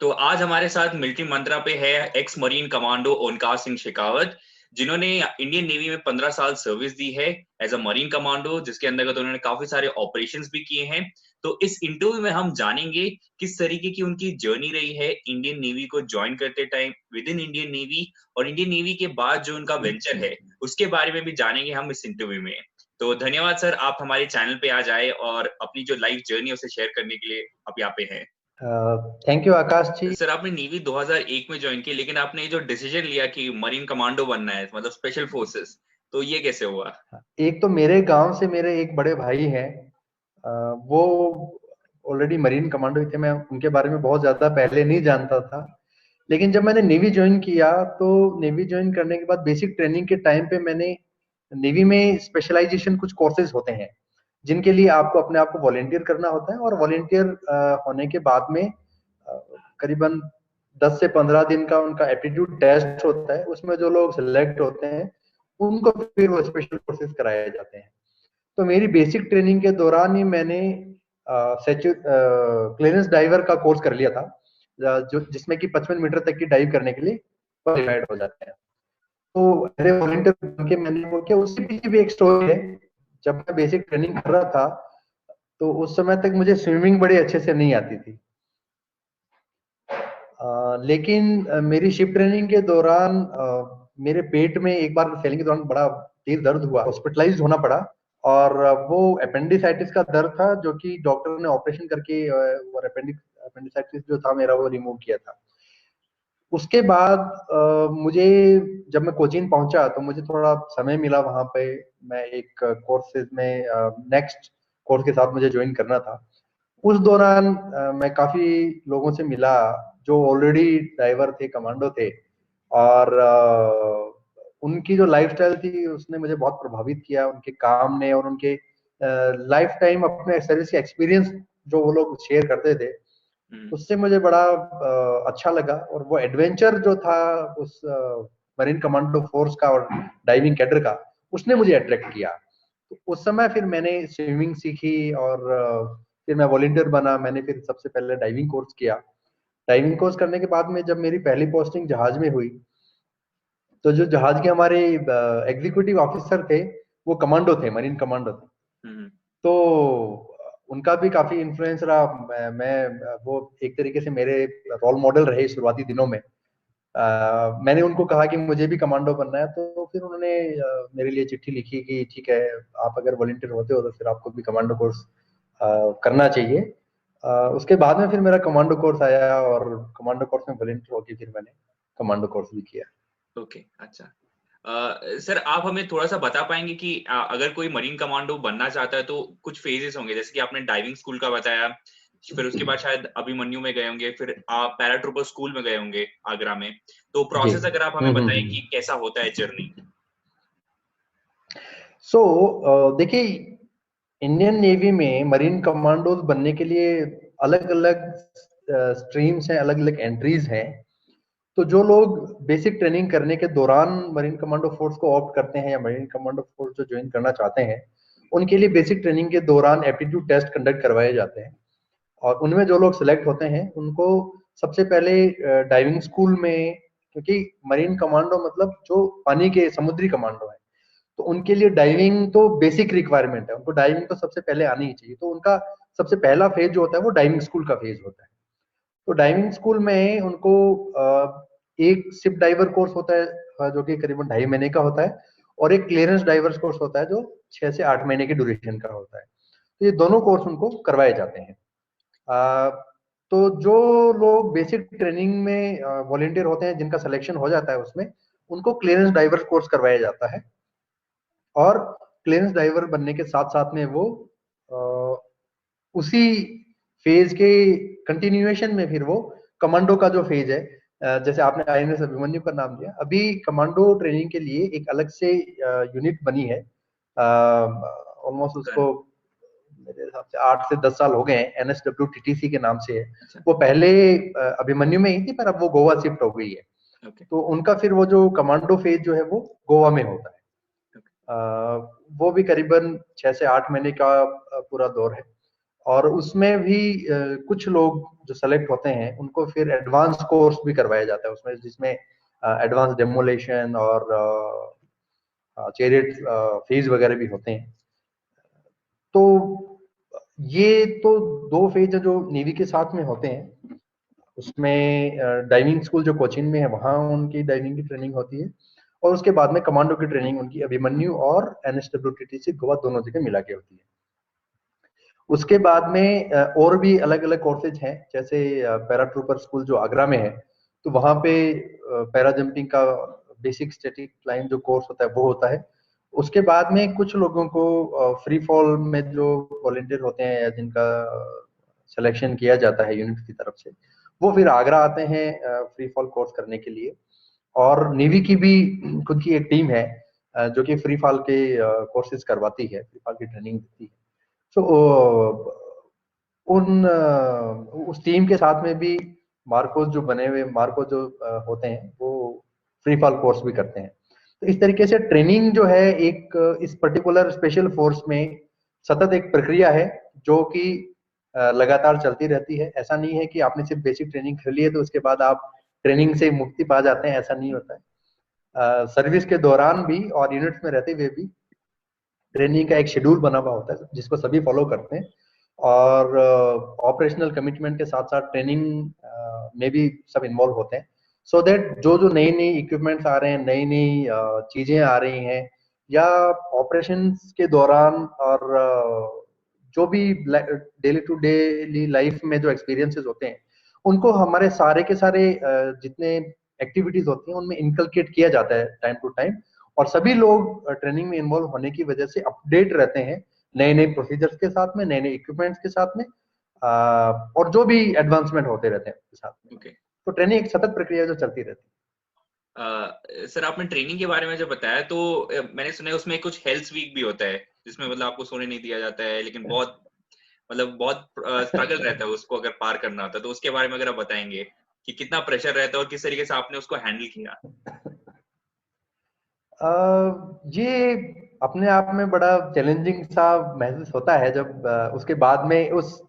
तो आज हमारे साथ मिलिट्री मंत्रा पे है एक्स मरीन कमांडो ओंकार सिंह शेखावत, जिन्होंने इंडियन नेवी में 15 साल सर्विस दी है एज अ मरीन कमांडो, जिसके अंतर्गत उन्होंने काफी सारे ऑपरेशंस भी किए हैं। तो इस इंटरव्यू में हम जानेंगे किस तरीके की उनकी जर्नी रही है इंडियन नेवी को ज्वाइन करते time, with in Indian navy, और इंडियन नेवी के बाद जो उनका वेंचर है उसके बारे में भी जानेंगे हम इस इंटरव्यू में। तो धन्यवाद सर, आप हमारे चैनल पे आ जाए और अपनी जो लाइफ जर्नी है उसे शेयर करने के लिए आप यहाँ पे हैं। Thank you Akash ji. Sir, आपने नेवी 2001 में ज्वाइन की, लेकिन आपने ये जो डिसीजन लिया कि मरीन कमांडो बनना है, मतलब स्पेशल फोर्सेस, तो ये कैसे हुआ? एक तो मेरे गांव से मेरे एक बड़े भाई हैं, वो ऑलरेडी मरीन कमांडो थे। मैं उनके बारे में बहुत ज्यादा पहले नहीं जानता था, लेकिन जब मैंने नेवी ज्वाइन किया तो नेवी ज्वाइन करने के बाद बेसिक ट्रेनिंग के टाइम पे मैंने नेवी में स्पेशलाइजेशन कुछ कोर्सेज होते हैं जिनके लिए आपको अपने आप को वॉलेंटियर करना होता है, और वॉलेंटियर होने के बाद में करीबन 10 से 15 दिन का उनका एप्टीट्यूड टेस्ट होता है। उसमें जो लोग सिलेक्ट होते हैं उनको फिर वो स्पेशल कोर्सेज कराए जाते हैं। तो मेरी बेसिक ट्रेनिंग के दौरान ही मैंने क्लियरेंस डाइवर का कोर्स कर लिया था, जो जिसमें कि 55 मीटर तक की डाइव करने के लिए क्वालिफाइड हो जाते हैं। तो एज वॉलंटियर बन के मैंने वो किया। उसके पीछे भी एक स्टोरी है। जब मैं बेसिक ट्रेनिंग कर रहा था तो उस समय तक मुझे स्विमिंग बड़ी अच्छे से नहीं आती थी, लेकिन मेरी शिप ट्रेनिंग के दौरान मेरे पेट में एक बार सेलिंग के दौरान बड़ा तेज दर्द हुआ, हॉस्पिटलाइज होना पड़ा। और वो अपेंडिसाइटिस का दर्द था जो कि डॉक्टर ने ऑपरेशन करके और अपेंडिसाइटिस जो था मेरा वो रिमूव किया था। उसके बाद मुझे जब मैं कोचीन पहुंचा तो मुझे थोड़ा समय मिला वहां पे। मैं एक कोर्सेज में नेक्स्ट कोर्स के साथ मुझे ज्वाइन करना था। उस दौरान मैं काफी लोगों से मिला जो ऑलरेडी ड्राइवर थे, कमांडो थे, और उनकी जो लाइफस्टाइल थी उसने मुझे बहुत प्रभावित किया, उनके काम ने, और उनके लाइफ टाइम अपने सर्विस के एक्सपीरियंस जो वो लोग शेयर करते थे उससे मुझे बड़ा अच्छा लगा। और वो एडवेंचर जो था उस मरीन कमांडो फोर्स का और डाइविंग कैडर का, उसने मुझे अट्रैक्ट किया। तो उस समय फिर मैंने स्विमिंग सीखी और फिर मैं वॉलंटियर बना। मैंने फिर सबसे पहले डाइविंग कोर्स किया। डाइविंग कोर्स करने के बाद में जब मेरी पहली पोस्टिंग जहाज में हुई तो जो जहाज के हमारे एग्जीक्यूटिव ऑफिसर थे वो कमांडो थे, मरीन कमांडो थे। तो उनका भी काफी इन्फ्लुएंस रहा। वो एक तरीके से मेरे रोल मॉडल रहे शुरुआती दिनों में। मैंने उनको कहा कि मुझे भी कमांडो बनना है, तो फिर उन्होंने मेरे लिए चिट्ठी लिखी कि ठीक है, आप अगर वॉलंटियर होते हो तो फिर आपको भी कमांडो कोर्स करना चाहिए। उसके बाद में फिर मेरा कमांडो कोर्स आया और कमांडो कोर्स में वॉलंटियर होकर फिर मैंने कमांडो कोर्स भी किया। ओके, अच्छा। सर, आप हमें थोड़ा सा बता पाएंगे कि अगर कोई मरीन कमांडो बनना चाहता है तो कुछ फेजेस होंगे, जैसे कि आपने डाइविंग स्कूल का बताया, फिर उसके बाद शायद अभिमन्यु में गए होंगे, फिर आप पैराट्रूपर स्कूल में गए होंगे आगरा में। तो जी। प्रोसेस अगर आप हमें बताएं कि कैसा होता है जर्नी। देखिए, इंडियन नेवी में मरीन कमांडोज बनने के लिए अलग अलग स्ट्रीम्स हैं, अलग अलग एंट्रीज हैं। तो जो लोग बेसिक ट्रेनिंग करने के दौरान मरीन कमांडो फोर्स को ऑप्ट करते हैं या मरीन कमांडो फोर्स जो ज्वाइन करना चाहते हैं, उनके लिए बेसिक ट्रेनिंग के दौरान एप्टीट्यूड टेस्ट कंडक्ट करवाए जाते हैं। और उनमें जो लोग सिलेक्ट होते हैं उनको सबसे पहले डाइविंग स्कूल में, क्योंकि मरीन कमांडो मतलब जो पानी के समुद्री कमांडो है, तो उनके लिए डाइविंग तो बेसिक रिक्वायरमेंट है, उनको डाइविंग तो सबसे पहले आनी ही चाहिए। तो उनका सबसे पहला फेज जो होता है वो डाइविंग स्कूल का फेज होता है। तो डाइविंग स्कूल में उनको एक शिप डाइवर कोर्स होता है जो कि करीबन 2.5 महीने का होता है, और एक क्लियरेंस डाइवर्स कोर्स होता है जो 6 से 8 महीने की ड्यूरेशन का होता है। तो ये दोनों कोर्स उनको करवाए जाते हैं। तो जो लोग बेसिक ट्रेनिंग में वॉलेंटियर होते हैं, जिनका सिलेक्शन हो जाता है उसमें, उनको क्लियरेंस डाइवर्स कोर्स करवाया जाता है। और क्लियरेंस डाइवर बनने के साथ साथ में वो उसी फेज के कंटिन्यूएशन में फिर वो कमांडो का जो फेज है, जैसे आपने आईएनएस अभिमन्यु का नाम लिया, अभी कमांडो ट्रेनिंग के लिए एक अलग से यूनिट बनी है। ऑलमोस्ट उसको मेरे हिसाब से 8 से 10 साल हो गए हैं, NSWTTC के नाम से है। वो पहले अभिमन्यु में ही थी, पर अब वो गोवा शिफ्ट हो गई है। तो उनका फिर वो जो कमांडो फेज जो है वो गोवा में होता है। वो भी करीबन 6 से 8 महीने का पूरा दौर है। और उसमें भी कुछ लोग जो सेलेक्ट होते हैं उनको फिर एडवांस कोर्स भी करवाया जाता है उसमें, जिसमें एडवांस डेमोलेशन और चैरियट फेज वगैरह भी होते हैं। तो ये तो दो फेज है जो नेवी के साथ में होते हैं। उसमें डाइविंग स्कूल जो कोचीन में है वहां उनकी डाइविंग की ट्रेनिंग होती है, और उसके बाद में कमांडो की ट्रेनिंग उनकी अभिमन्यु और NSWTC गोवा दोनों जगह मिला के होती है। उसके बाद में और भी अलग अलग कोर्सेज हैं, जैसे पैरा ट्रूपर स्कूल जो आगरा में है, तो वहां पे पैरा जंपिंग का बेसिक स्टैटिक लाइन जो कोर्स होता है वो होता है। उसके बाद में कुछ लोगों को फ्री फॉल में जो वॉलेंटियर होते हैं या जिनका सिलेक्शन किया जाता है यूनिट की तरफ से, वो फिर आगरा आते हैं फ्री फॉल कोर्स करने के लिए। और नेवी की भी खुद की एक टीम है जो कि फ्री फॉल के कोर्सेज करवाती है, फ्री फॉल की ट्रेनिंग देती है। सो उस टीम के साथ में भी मार्कोस जो बने हुए मार्कोस जो होते हैं वो फ्री फॉल कोर्स भी करते हैं। तो इस तरीके से ट्रेनिंग जो है एक इस पर्टिकुलर स्पेशल फोर्स में सतत एक प्रक्रिया है जो कि लगातार चलती रहती है। ऐसा नहीं है कि आपने सिर्फ बेसिक ट्रेनिंग कर ली है तो उसके बाद आप ट्रेनिंग से मुक्ति पा जाते हैं, ऐसा नहीं होता है। सर्विस के दौरान भी और यूनिट्स में रहते हुए भी ट्रेनिंग का एक शेड्यूल बना हुआ होता है जिसको सभी फॉलो करते हैं, और ऑपरेशनल कमिटमेंट के साथ साथ ट्रेनिंग में भी सब इन्वॉल्व होते हैं, सो दैट जो जो नई नई इक्विपमेंट्स आ रहे हैं, नई नई चीजें आ रही हैं, या ऑपरेशंस के दौरान और जो भी डेली टू डेली लाइफ में जो एक्सपीरियंसेस होते हैं उनको हमारे सारे के सारे जितने एक्टिविटीज होती हैं उनमें इनकलकेट किया जाता है टाइम टू टाइम। और सभी लोग ट्रेनिंग में इन्वॉल्व होने की वजह से अपडेट रहते हैं नए नए प्रोसीजर्स के साथ में, नए नए इक्विपमेंट्स के साथ में, और जो भी एडवांसमेंट होते रहते हैं उसके साथ में। Okay. तो ट्रेनिंग एक सतत प्रक्रिया जो चलती रहती है। सर आपने ट्रेनिंग के बारे में जो बताया तो मैंने सुना है उसमें कुछ हेल्थ वीक भी होता है जिसमें मतलब आपको सोने नहीं दिया जाता है, लेकिन बहुत बहुत स्ट्रगल रहता है उसको अगर पार करना होता है, तो उसके बारे में अगर आप बताएंगे कि कितना प्रेशर रहता है और किस तरीके से आपने उसको हैंडल किया। ये अपने आप में बड़ा चैलेंजिंग सा महसूस होता है जब उसके बाद में, उस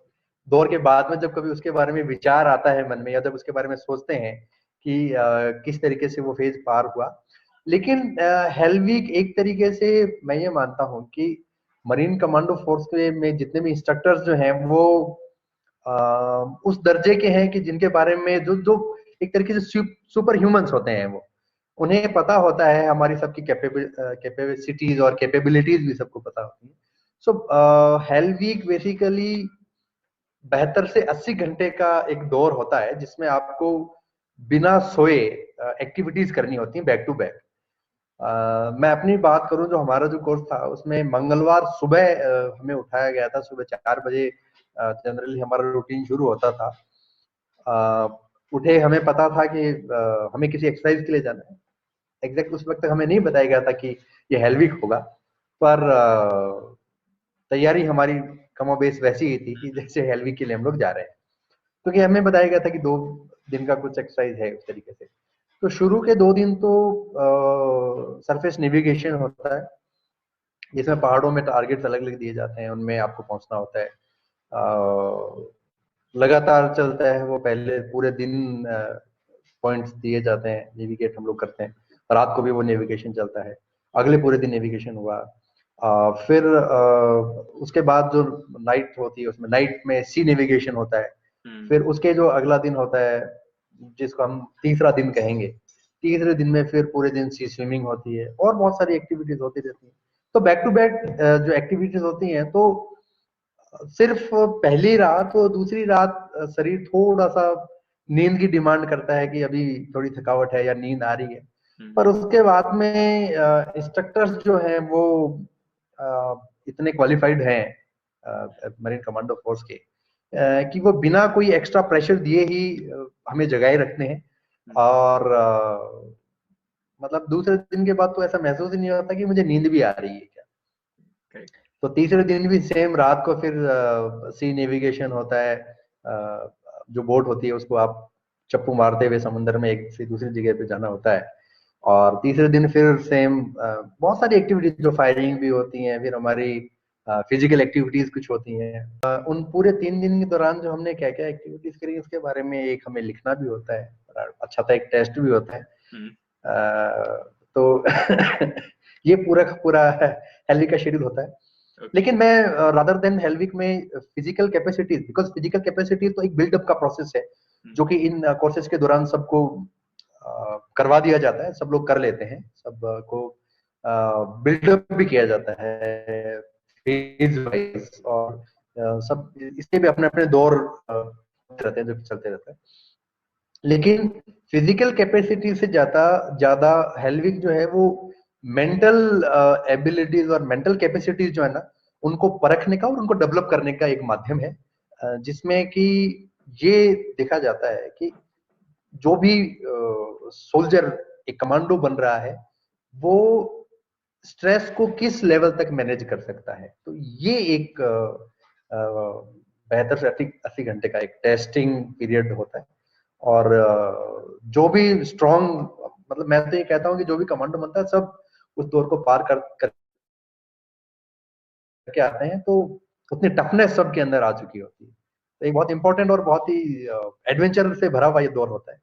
दौर के बाद में जब कभी उसके बारे में विचार आता है मन में, या जब उसके बारे में सोचते हैं कि किस तरीके से वो फेज पार हुआ। लेकिन हेल वीक एक तरीके से मैं ये मानता हूँ कि मरीन कमांडो फोर्स में जितने भी इंस्ट्रक्टर्स जो हैं वो उस दर्जे के हैं कि जिनके बारे में जो जो एक तरीके से सुपर ह्यूमंस होते हैं, वो उन्हें पता होता है हमारी सबकी कैपेबिलिटीज और कैपेबिलिटीज भी सबको पता होती है। सो हेल वीक बेसिकली 72 से 80 घंटे का एक दौर होता है जिसमें आपको बिना सोए एक्टिविटीज करनी होती है बैक टू बैक। मैं अपनी बात करूं, जो हमारा जो कोर्स था उसमें मंगलवार सुबह हमें उठाया गया था, सुबह 4 बजे जनरली हमारा रूटीन शुरू होता था। उठे, हमें पता था कि हमें किसी एक्सरसाइज के लिए जाना है। एग्जैक्ट उस वक्त तक हमें नहीं बताया गया था कि ये हेल्विक होगा, पर तैयारी हमारी कमोबेश वैसी ही थी कि जैसे हेल्विक के लिए हम लोग जा रहे हैं, क्योंकि हमें बताया गया था कि 2 दिन का कुछ एक्सरसाइज है उस तरीके से। तो शुरू के 2 दिन तो सरफेस नेविगेशन होता है जिसमें पहाड़ों में टारगेट्स अलग अलग दिए जाते हैं, उनमें आपको पहुंचना होता है। लगातार चलता है वो, पहले पूरे दिन पॉइंट्स दिए जाते हैं, नेविगेट हम लोग करते हैं, रात को भी वो नेविगेशन चलता है, अगले पूरे दिन नेविगेशन हुआ। फिर उसके बाद जो नाइट होती है उसमें नाइट में सी नेविगेशन होता है। फिर उसके जो अगला दिन होता है जिसको हम तीसरा दिन कहेंगे, तीसरे दिन में फिर पूरे दिन सी स्विमिंग होती है और बहुत सारी एक्टिविटीज होती रहती है। तो बैक टू बैक जो एक्टिविटीज होती हैं, तो सिर्फ पहली रात और दूसरी रात शरीर थोड़ा सा नींद की डिमांड करता है कि अभी थोड़ी थकावट है या नींद आ रही है, पर उसके बाद में इंस्ट्रक्टर्स जो हैं वो इतने क्वालिफाइड हैं मरीन कमांडो फोर्स के कि वो बिना कोई एक्स्ट्रा प्रेशर दिए ही हमें जगाए रखते हैं। और मतलब दूसरे दिन के बाद तो ऐसा महसूस ही नहीं होता कि मुझे नींद भी आ रही है क्या। तो तीसरे दिन भी सेम रात को फिर सी नेविगेशन होता है। जो बोट होती है उसको आप चप्पू मारते हुए समुद्र में एक से दूसरी जगह पे जाना होता है। और तीसरे दिन फिर सेम बहुत सारी एक्टिविटीज जो फायरिंग भी होती हैं, फिर हमारी फिजिकल एक्टिविटीज कुछ होती हैं। उन पूरे 3 दिन के दौरान जो हमने क्या क्या एक्टिविटीज करी उसके बारे में एक हमें लिखना भी होता है, और अच्छा था एक टेस्ट भी होता है। तो ये पूरा का पूरा हेल्विक का शेड्यूल होता है। लेकिन मैं रादर देन हेल्विक में physical capacities, because physical capacity तो एक बिल्डअप का प्रोसेस है जो कि इन कोर्सेज के दौरान सबको करवा दिया जाता है, सब लोग कर लेते हैं, सबको बिल्डअप भी किया जाता है फेज वाइज, और सब इसके भी अपने अपने दौर रहते हैं जो चलते रहते हैं। लेकिन फिजिकल कैपेसिटी से ज्यादा ज्यादा हेल्विक जो है वो मेंटल एबिलिटीज और मेंटल कैपेसिटीज जो है ना उनको परखने का और उनको डेवलप करने का एक माध्यम है, जिसमें कि ये देखा जाता है कि जो भी सोल्जर एक कमांडो बन रहा है वो स्ट्रेस को किस लेवल तक मैनेज कर सकता है। तो ये एक बेहतर से 80 घंटे का एक टेस्टिंग पीरियड होता है। और जो भी स्ट्रॉन्ग, मतलब मैं तो ये कहता हूँ कि जो भी कमांडो बनता है सब उस दौर को पार करके आते हैं, तो उतनी टफनेस सबके अंदर आ चुकी होती है। तो एक बहुत इंपॉर्टेंट और बहुत ही एडवेंचर से भरा हुआ ये दौर होता है।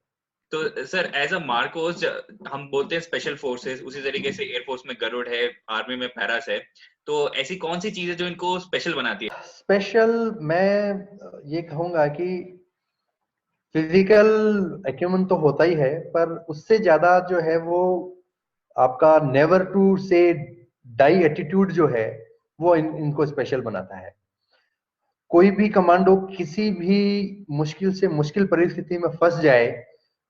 तो सर एज अ मार्कोस हम बोलते हैं स्पेशल फोर्सेस, उसी तरीके से एयरफोर्स में गरुड़ है, आर्मी में पैरास है, तो ऐसी कौन सी चीजें जो इनको स्पेशल बनाती है? स्पेशल मैं ये कहूंगा कि फिजिकल एक्यूमेंट तो होता ही है, पर उससे ज्यादा जो है वो आपका नेवर टू से डाई एटीट्यूड जो है वो इनको स्पेशल बनाता है। कोई भी कमांडो किसी भी मुश्किल से मुश्किल परिस्थिति में फंस जाए,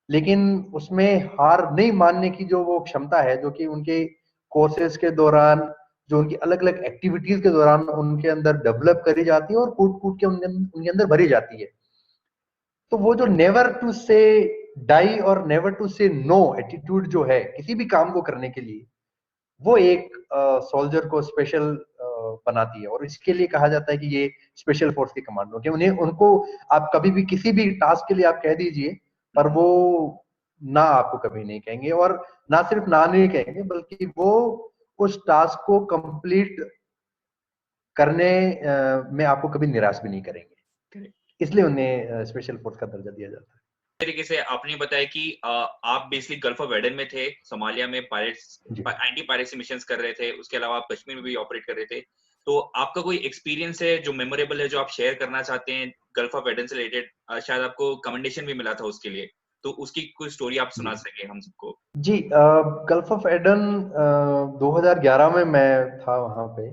लेकिन उसमें हार नहीं मानने की जो वो क्षमता है, जो कि उनके कोर्सेज के दौरान, जो उनकी अलग अलग एक्टिविटीज के दौरान उनके अंदर डेवलप करी जाती है और कूट कूट के उनके अंदर भरी जाती है। तो वो जो नेवर टू से डाई और नेवर टू से नो एटीट्यूड जो है किसी भी काम को करने के लिए, वो एक सोल्जर को स्पेशल बनाती है। और इसके लिए कहा जाता है कि ये स्पेशल फोर्स के कमांडो के, उन्हें उनको आप कभी भी किसी भी टास्क के लिए आप कह दीजिए, पर वो ना आपको कभी नहीं कहेंगे, और ना सिर्फ ना नहीं कहेंगे बल्कि वो उस टास्क को कंप्लीट करने में आपको कभी निराश भी नहीं करेंगे। इसलिए उन्हें स्पेशल फोर्स का दर्जा दिया जाता है। तरीके से आपने बताया कि आप बेसिकली गल्फ ऑफ एडन में थे, सोमालिया में पायरेट्स एंटी पायरेसी मिशंस कर रहे थे, उसके अलावा आप कश्मीर में भी ऑपरेट कर रहे थे। तो आपका कोई एक्सपीरियंस है जो मेमोरेबल है, जो आप शेयर करना चाहते हैं गल्फ ऑफ एडन से रिलेटेड? शायद आपको कमेंडेशन भी मिला था उसके लिए, तो उसकी कोई स्टोरी आप सुना सके हम सबको। जी, गल्फ ऑफ एडन 2011 में मैं था वहां पे,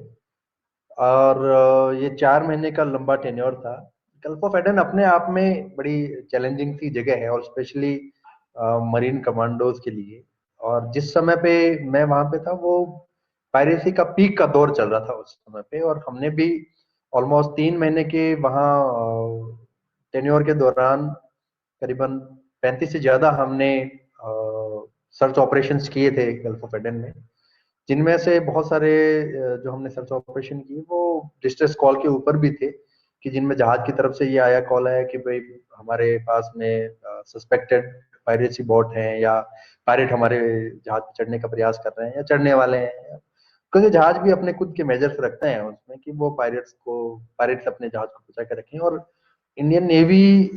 और ये 4 महीने का लंबा टेन्योर था। गल्फ ऑफ एडन अपने आप में बड़ी चैलेंजिंग सी जगह है, और स्पेशली मरीन कमांडोज के लिए। और जिस समय पे मैं वहां पे था वो पायरेसी का पीक का दौर चल रहा था उस समय पे, और हमने भी ऑलमोस्ट 3 महीने के वहाँ टेन्योर के दौरान करीबन 35 से ज्यादा हमने सर्च ऑपरेशंस किए थे गल्फ ऑफ एडन में, जिनमें से बहुत सारे जो हमने सर्च ऑपरेशन किए वो डिस्ट्रेस कॉल के ऊपर भी थे, कि जिनमें जहाज की तरफ से ये आया कॉल आया कि भाई हमारे पास में सस्पेक्टेड पायरेसी बोट हैं, या पायरेट हमारे जहाज पे चढ़ने का प्रयास कर रहे हैं या चढ़ने वाले हैं। क्योंकि जहाज भी अपने खुद के मेजर्स रखते हैं उसमें कि वो पायरेट्स अपने जहाज को बचा के रखें। और इंडियन नेवी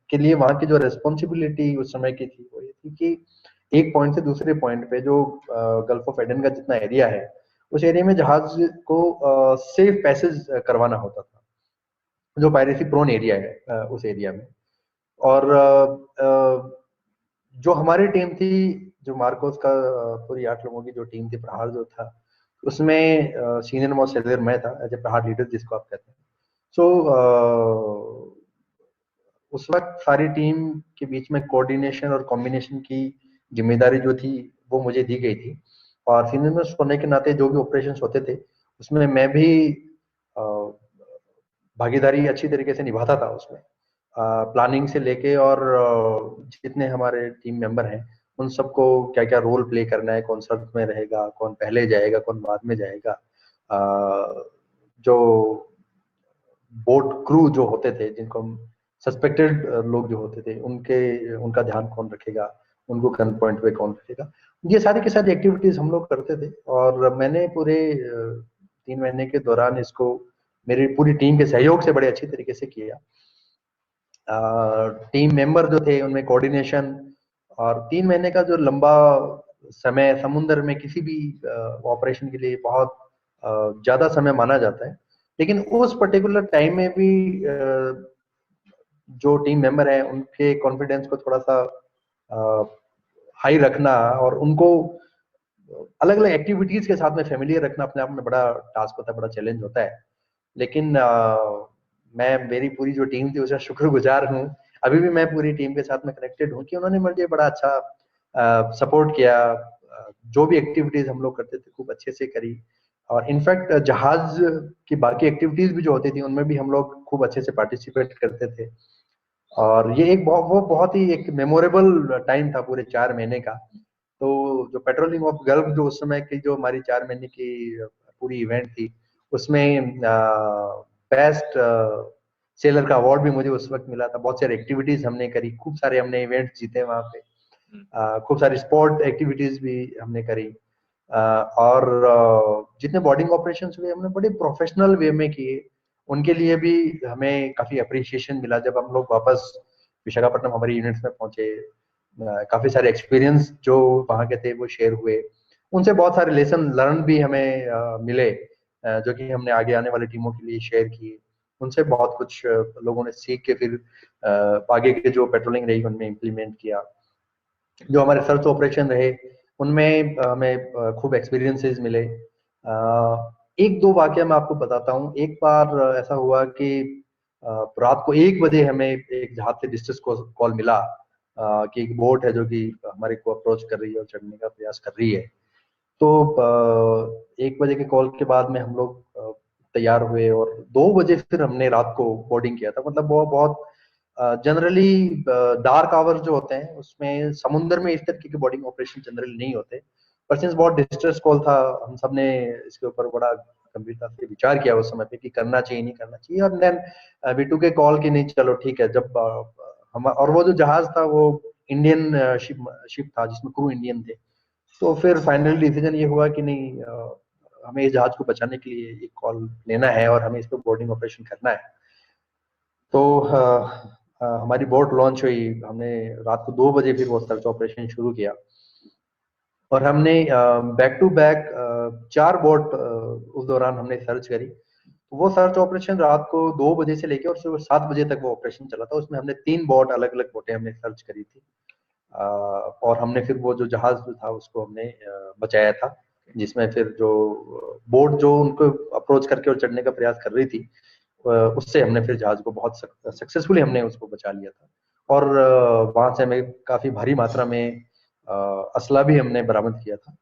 के लिए वहां की जो रेस्पॉन्सिबिलिटी उस समय की थी वो ये थी कि एक पॉइंट से दूसरे पॉइंट पे जो गल्फ ऑफ एडन का जितना एरिया है, उस एरिया में जहाज को सेफ पैसेज करवाना होता था, जो पायरेसी प्रोन एरिया है उस एरिया में। और जो हमारी टीम थी, जो मार्कोस का पूरी 8 लोगों की जो टीम थी, प्रहार जो था, उसमें सीनियर मोस्ट सेलर मैं था एज ए प्रहार लीडर जिसको आप कहते हैं। सो उस वक्त सारी टीम के बीच में कोऑर्डिनेशन और कॉम्बिनेशन की जिम्मेदारी जो थी वो मुझे दी गई थी। और सीनियर मोस्ट होने के नाते जो भी ऑपरेशंस होते थे उसमें मैं भी भागीदारी अच्छी तरीके से निभाता था उसमें, प्लानिंग से लेके, और जितने हमारे टीम मेंबर हैं उन सबको क्या क्या रोल प्ले करना है, कौन सा में रहेगा, कौन पहले जाएगा, कौन बाद में जाएगा, जो बोट क्रू जो होते थे, जिनको हम सस्पेक्टेड लोग जो होते थे, उनका ध्यान कौन रखेगा, उनको गन पॉइंट पे कौन रखेगा, ये सारी की सारी एक्टिविटीज हम लोग करते थे। और मैंने पूरे 3 महीने के दौरान इसको मेरी पूरी टीम के सहयोग से बड़े अच्छी तरीके से किया। टीम मेंबर जो थे उनमें कोऑर्डिनेशन, और 3 महीने का जो लंबा समय समुद्र में किसी भी ऑपरेशन के लिए बहुत ज्यादा समय माना जाता है, लेकिन उस पर्टिकुलर टाइम में भी जो टीम मेंबर हैं उनके कॉन्फिडेंस को थोड़ा सा हाई रखना और उनको अलग अलग एक्टिविटीज के साथ में फेमिलियर रखना अपने आप में बड़ा टास्क होता है, बड़ा चैलेंज होता है। लेकिन मैं मेरी पूरी जो टीम थी उसका शुक्रगुजार हूँ, अभी भी मैं पूरी टीम के साथ में कनेक्टेड हूँ कि उन्होंने मुझे बड़ा अच्छा सपोर्ट किया। जो भी एक्टिविटीज हम लोग करते थे खूब अच्छे से करी, और इनफैक्ट जहाज की बाकी एक्टिविटीज भी जो होती थी उनमें भी हम लोग खूब अच्छे से पार्टिसिपेट करते थे। और ये एक वो बहुत ही एक मेमोरेबल टाइम था पूरे 4 महीने का। तो जो पेट्रोलिंग ऑफ गल्फ जो उस समय की जो हमारी 4 महीने की पूरी इवेंट थी, उसमें बेस्ट सेलर का अवार्ड भी मुझे उस वक्त मिला था। बहुत सारी एक्टिविटीज हमने करी, खूब सारे हमने इवेंट जीते वहां पे, खूब सारी स्पोर्ट एक्टिविटीज भी हमने करी। और जितने बोर्डिंग ऑपरेशन हुए हमने बड़े प्रोफेशनल वे में किए। उनके लिए भी हमें काफी अप्रिसिएशन मिला जब हम लोग वापस विशाखापट्टनम हमारी यूनिट्स में पहुंचे। काफी सारे एक्सपीरियंस जो वहाँ के थे वो शेयर हुए, उनसे बहुत सारे लेसन लर्न भी हमें मिले, जो कि हमने आगे आने वाली टीमों के लिए शेयर किए। उनसे बहुत कुछ लोगों ने सीख के फिर आगे के जो पेट्रोलिंग रही उनमें इम्प्लीमेंट किया। जो हमारे सर्च ऑपरेशन रहे उनमें हमें खूब एक्सपीरियंसेस मिले। एक दो वाकया मैं आपको बताता हूँ। एक बार ऐसा हुआ कि रात को 1 बजे हमें एक जहाज से डिस्ट्रेस कॉल मिला कि एक बोट है जो कि हमारे को अप्रोच कर रही है और चढ़ने का प्रयास कर रही है। तो 1 बजे के कॉल के बाद में हम लोग तैयार हुए और 2 बजे फिर हमने रात को बोर्डिंग किया था। मतलब वो बहुत जनरली डार्क आवर्स जो होते हैं उसमें समुद्र में इस तरीके के बोर्डिंग ऑपरेशन जनरली नहीं होते, पर सिंस बहुत डिस्ट्रेस कॉल था हम सब ने इसके ऊपर बड़ा गंभीरता से विचार किया उस समय पे कि करना चाहिए नहीं करना चाहिए। और देन वी टू के कॉल कि नहीं चलो ठीक है। जब हम और वो जो जहाज था वो इंडियन शिप था जिसमें क्रू इंडियन थे, तो फिर फाइनल डिसीजन ये हुआ कि नहीं हमें इस जहाज को बचाने के लिए एक कॉल लेना है और हमें इस पर बोर्डिंग ऑपरेशन करना है। तो हमारी बोट लॉन्च हुई, हमने रात को 2 बजे फिर वो सर्च ऑपरेशन शुरू किया और हमने बैक टू बैक 4 बोट उस दौरान हमने सर्च करी। तो वो सर्च ऑपरेशन रात को 2 बजे से लेकर और सुबह 7 बजे तक वो ऑपरेशन चला था। उसमें हमने 3 बोट अलग अलग बोटें हमने सर्च करी थी और हमने फिर वो जो जहाज जो था उसको हमने बचाया था, जिसमें फिर जो बोट जो उनको अप्रोच करके और चढ़ने का प्रयास कर रही थी उससे हमने फिर जहाज को बहुत सक्सेसफुली हमने उसको बचा लिया था। और वहां से हमें काफी भारी मात्रा में असला भी हमने बरामद किया था।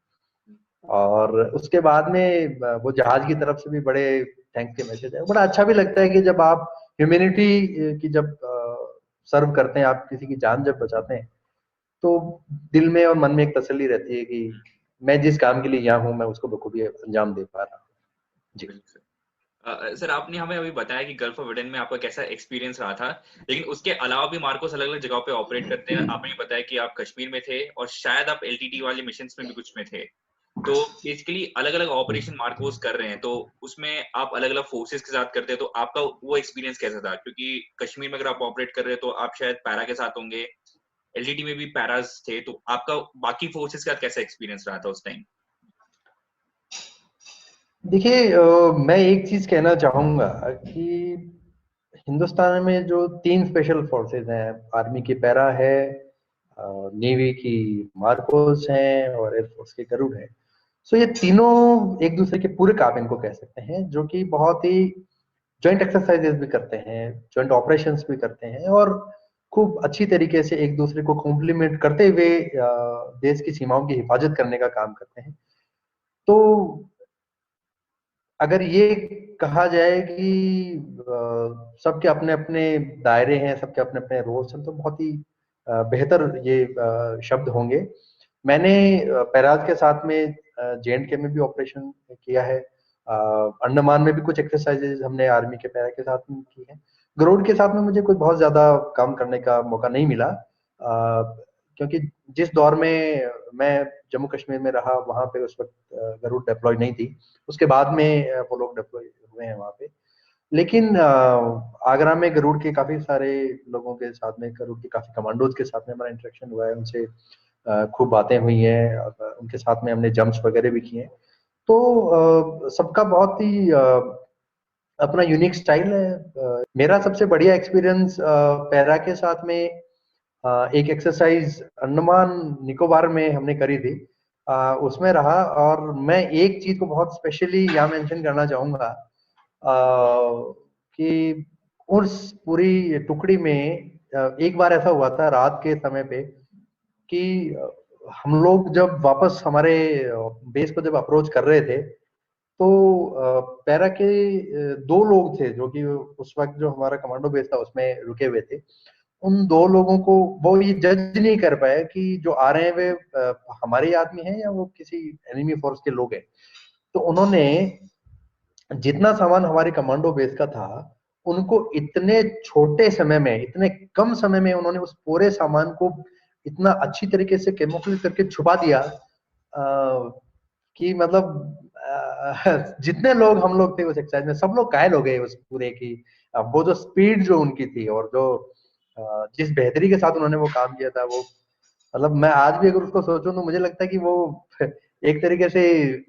और उसके बाद में वो जहाज की तरफ से भी बड़े थैंक्स के मैसेज है। बड़ा अच्छा भी लगता है कि जब आप ह्यूमैनिटी की जब सर्व करते हैं, आप किसी की जान जब बचाते हैं, तो दिल में और मन में एक तसल्ली रहती है कि मैं जिस काम के लिए यहाँ हूँ मैं उसको बखूबी अंजाम दे पा रहा हूँ। जी सर आपने हमें अभी बताया कि गल्फ ऑफ एडन में आपका कैसा एक्सपीरियंस रहा था, लेकिन उसके अलावा भी मार्कोस अलग अलग जगहों पे ऑपरेट करते हैं। आपने बताया कि आप कश्मीर में थे और शायद आप एलटीटी वाले मिशन में भी कुछ में थे। तो बेसिकली अलग अलग ऑपरेशन मार्कोस कर रहे हैं, तो उसमें आप अलग अलग फोर्सेस के साथ करते हैं, तो आपका वो एक्सपीरियंस कैसा था? क्योंकि कश्मीर में अगर आप ऑपरेट कर रहे हैं तो आप शायद पैरा के साथ होंगे, एलटीटी में भी पैरास थे, तो आपका बाकी फोर्सेस के साथ कैसा एक्सपीरियंस रहा था उस टाइम? देखिए मैं एक चीज कहना चाहूंगा कि हिंदुस्तान में जो 3 स्पेशल फोर्सेस हैं, आर्मी की पैरा है, नेवी की मार्कोस हैं और एयरफोर्स के गरुड़ है। सो ये तीनों एक दूसरे के पूरक आप इनको कह सकते हैं, जो कि बहुत ही जॉइंट एक्सरसाइजेस भी करते हैं, जॉइंट ऑपरेशंस भी करते हैं और खूब अच्छी तरीके से एक दूसरे को कॉम्प्लीमेंट करते हुए देश की सीमाओं की हिफाजत करने का काम करते हैं। तो अगर ये कहा जाए कि सबके अपने अपने दायरे हैं, सबके अपने अपने रोल्स हैं, तो बहुत ही बेहतर ये शब्द होंगे। मैंने पैराज के साथ में जे.एंड.के में भी ऑपरेशन किया है, अंडमान में भी कुछ एक्सरसाइजेज हमने आर्मी के पैरा के साथ में की है। गरुड़ के साथ में मुझे कुछ बहुत ज्यादा काम करने का मौका नहीं मिला। क्योंकि जिस दौर में मैं जम्मू कश्मीर में रहा वहां पे उस वक्त गरुड़ डिप्लॉय नहीं थी। उसके बाद में वो लोग डिप्लॉय हुए हैं वहां पे। लेकिन आगरा में गरुड़ के काफी सारे लोगों के साथ में, गरुड़ के काफी कमांडोज के साथ में हमारा इंटरेक्शन हुआ है, उनसे खूब बातें हुई हैं, उनके साथ में हमने जंप्स वगैरह भी किए हैं। तो सबका बहुत ही अपना यूनिक स्टाइल है। मेरा सबसे बढ़िया एक्सपीरियंस पैरा के साथ में एक एक्सरसाइज अंडमान निकोबार में हमने करी थी, उसमें रहा। और मैं एक चीज को बहुत स्पेशली यहाँ मेंशन करना चाहूंगा कि उस पूरी टुकड़ी में एक बार ऐसा हुआ था रात के समय पे कि हम लोग जब वापस हमारे बेस को जब अप्रोच कर रहे थे, तो पैरा के दो लोग थे जो कि उस वक्त जो हमारा कमांडो बेस था उसमें रुके हुए थे। उन दो लोगों को वो ये जज नहीं कर पाए कि जो आ रहे हैं वे हमारे आदमी हैं या वो किसी एनिमी फोर्स के लोग हैं। तो उन्होंने जितना सामान हमारे कमांडो बेस का था, उनको इतने छोटे समय में, इतने कम समय में उन्होंने उस पूरे सामान को इतना अच्छी तरीके से कैमोफ्लेज करके छुपा दिया कि मतलब जितने लोग हम लोग थे उस एक्सरसाइज में, सब लोग घायल हो गए उस पूरे की। वो जो स्पीड जो उनकी थी और जो जिस बेहतरी के साथ उन्होंने वो काम किया था, वो मतलब मैं आज भी अगर उसको सोचूं तो मुझे लगता है कि वो एक तरीके से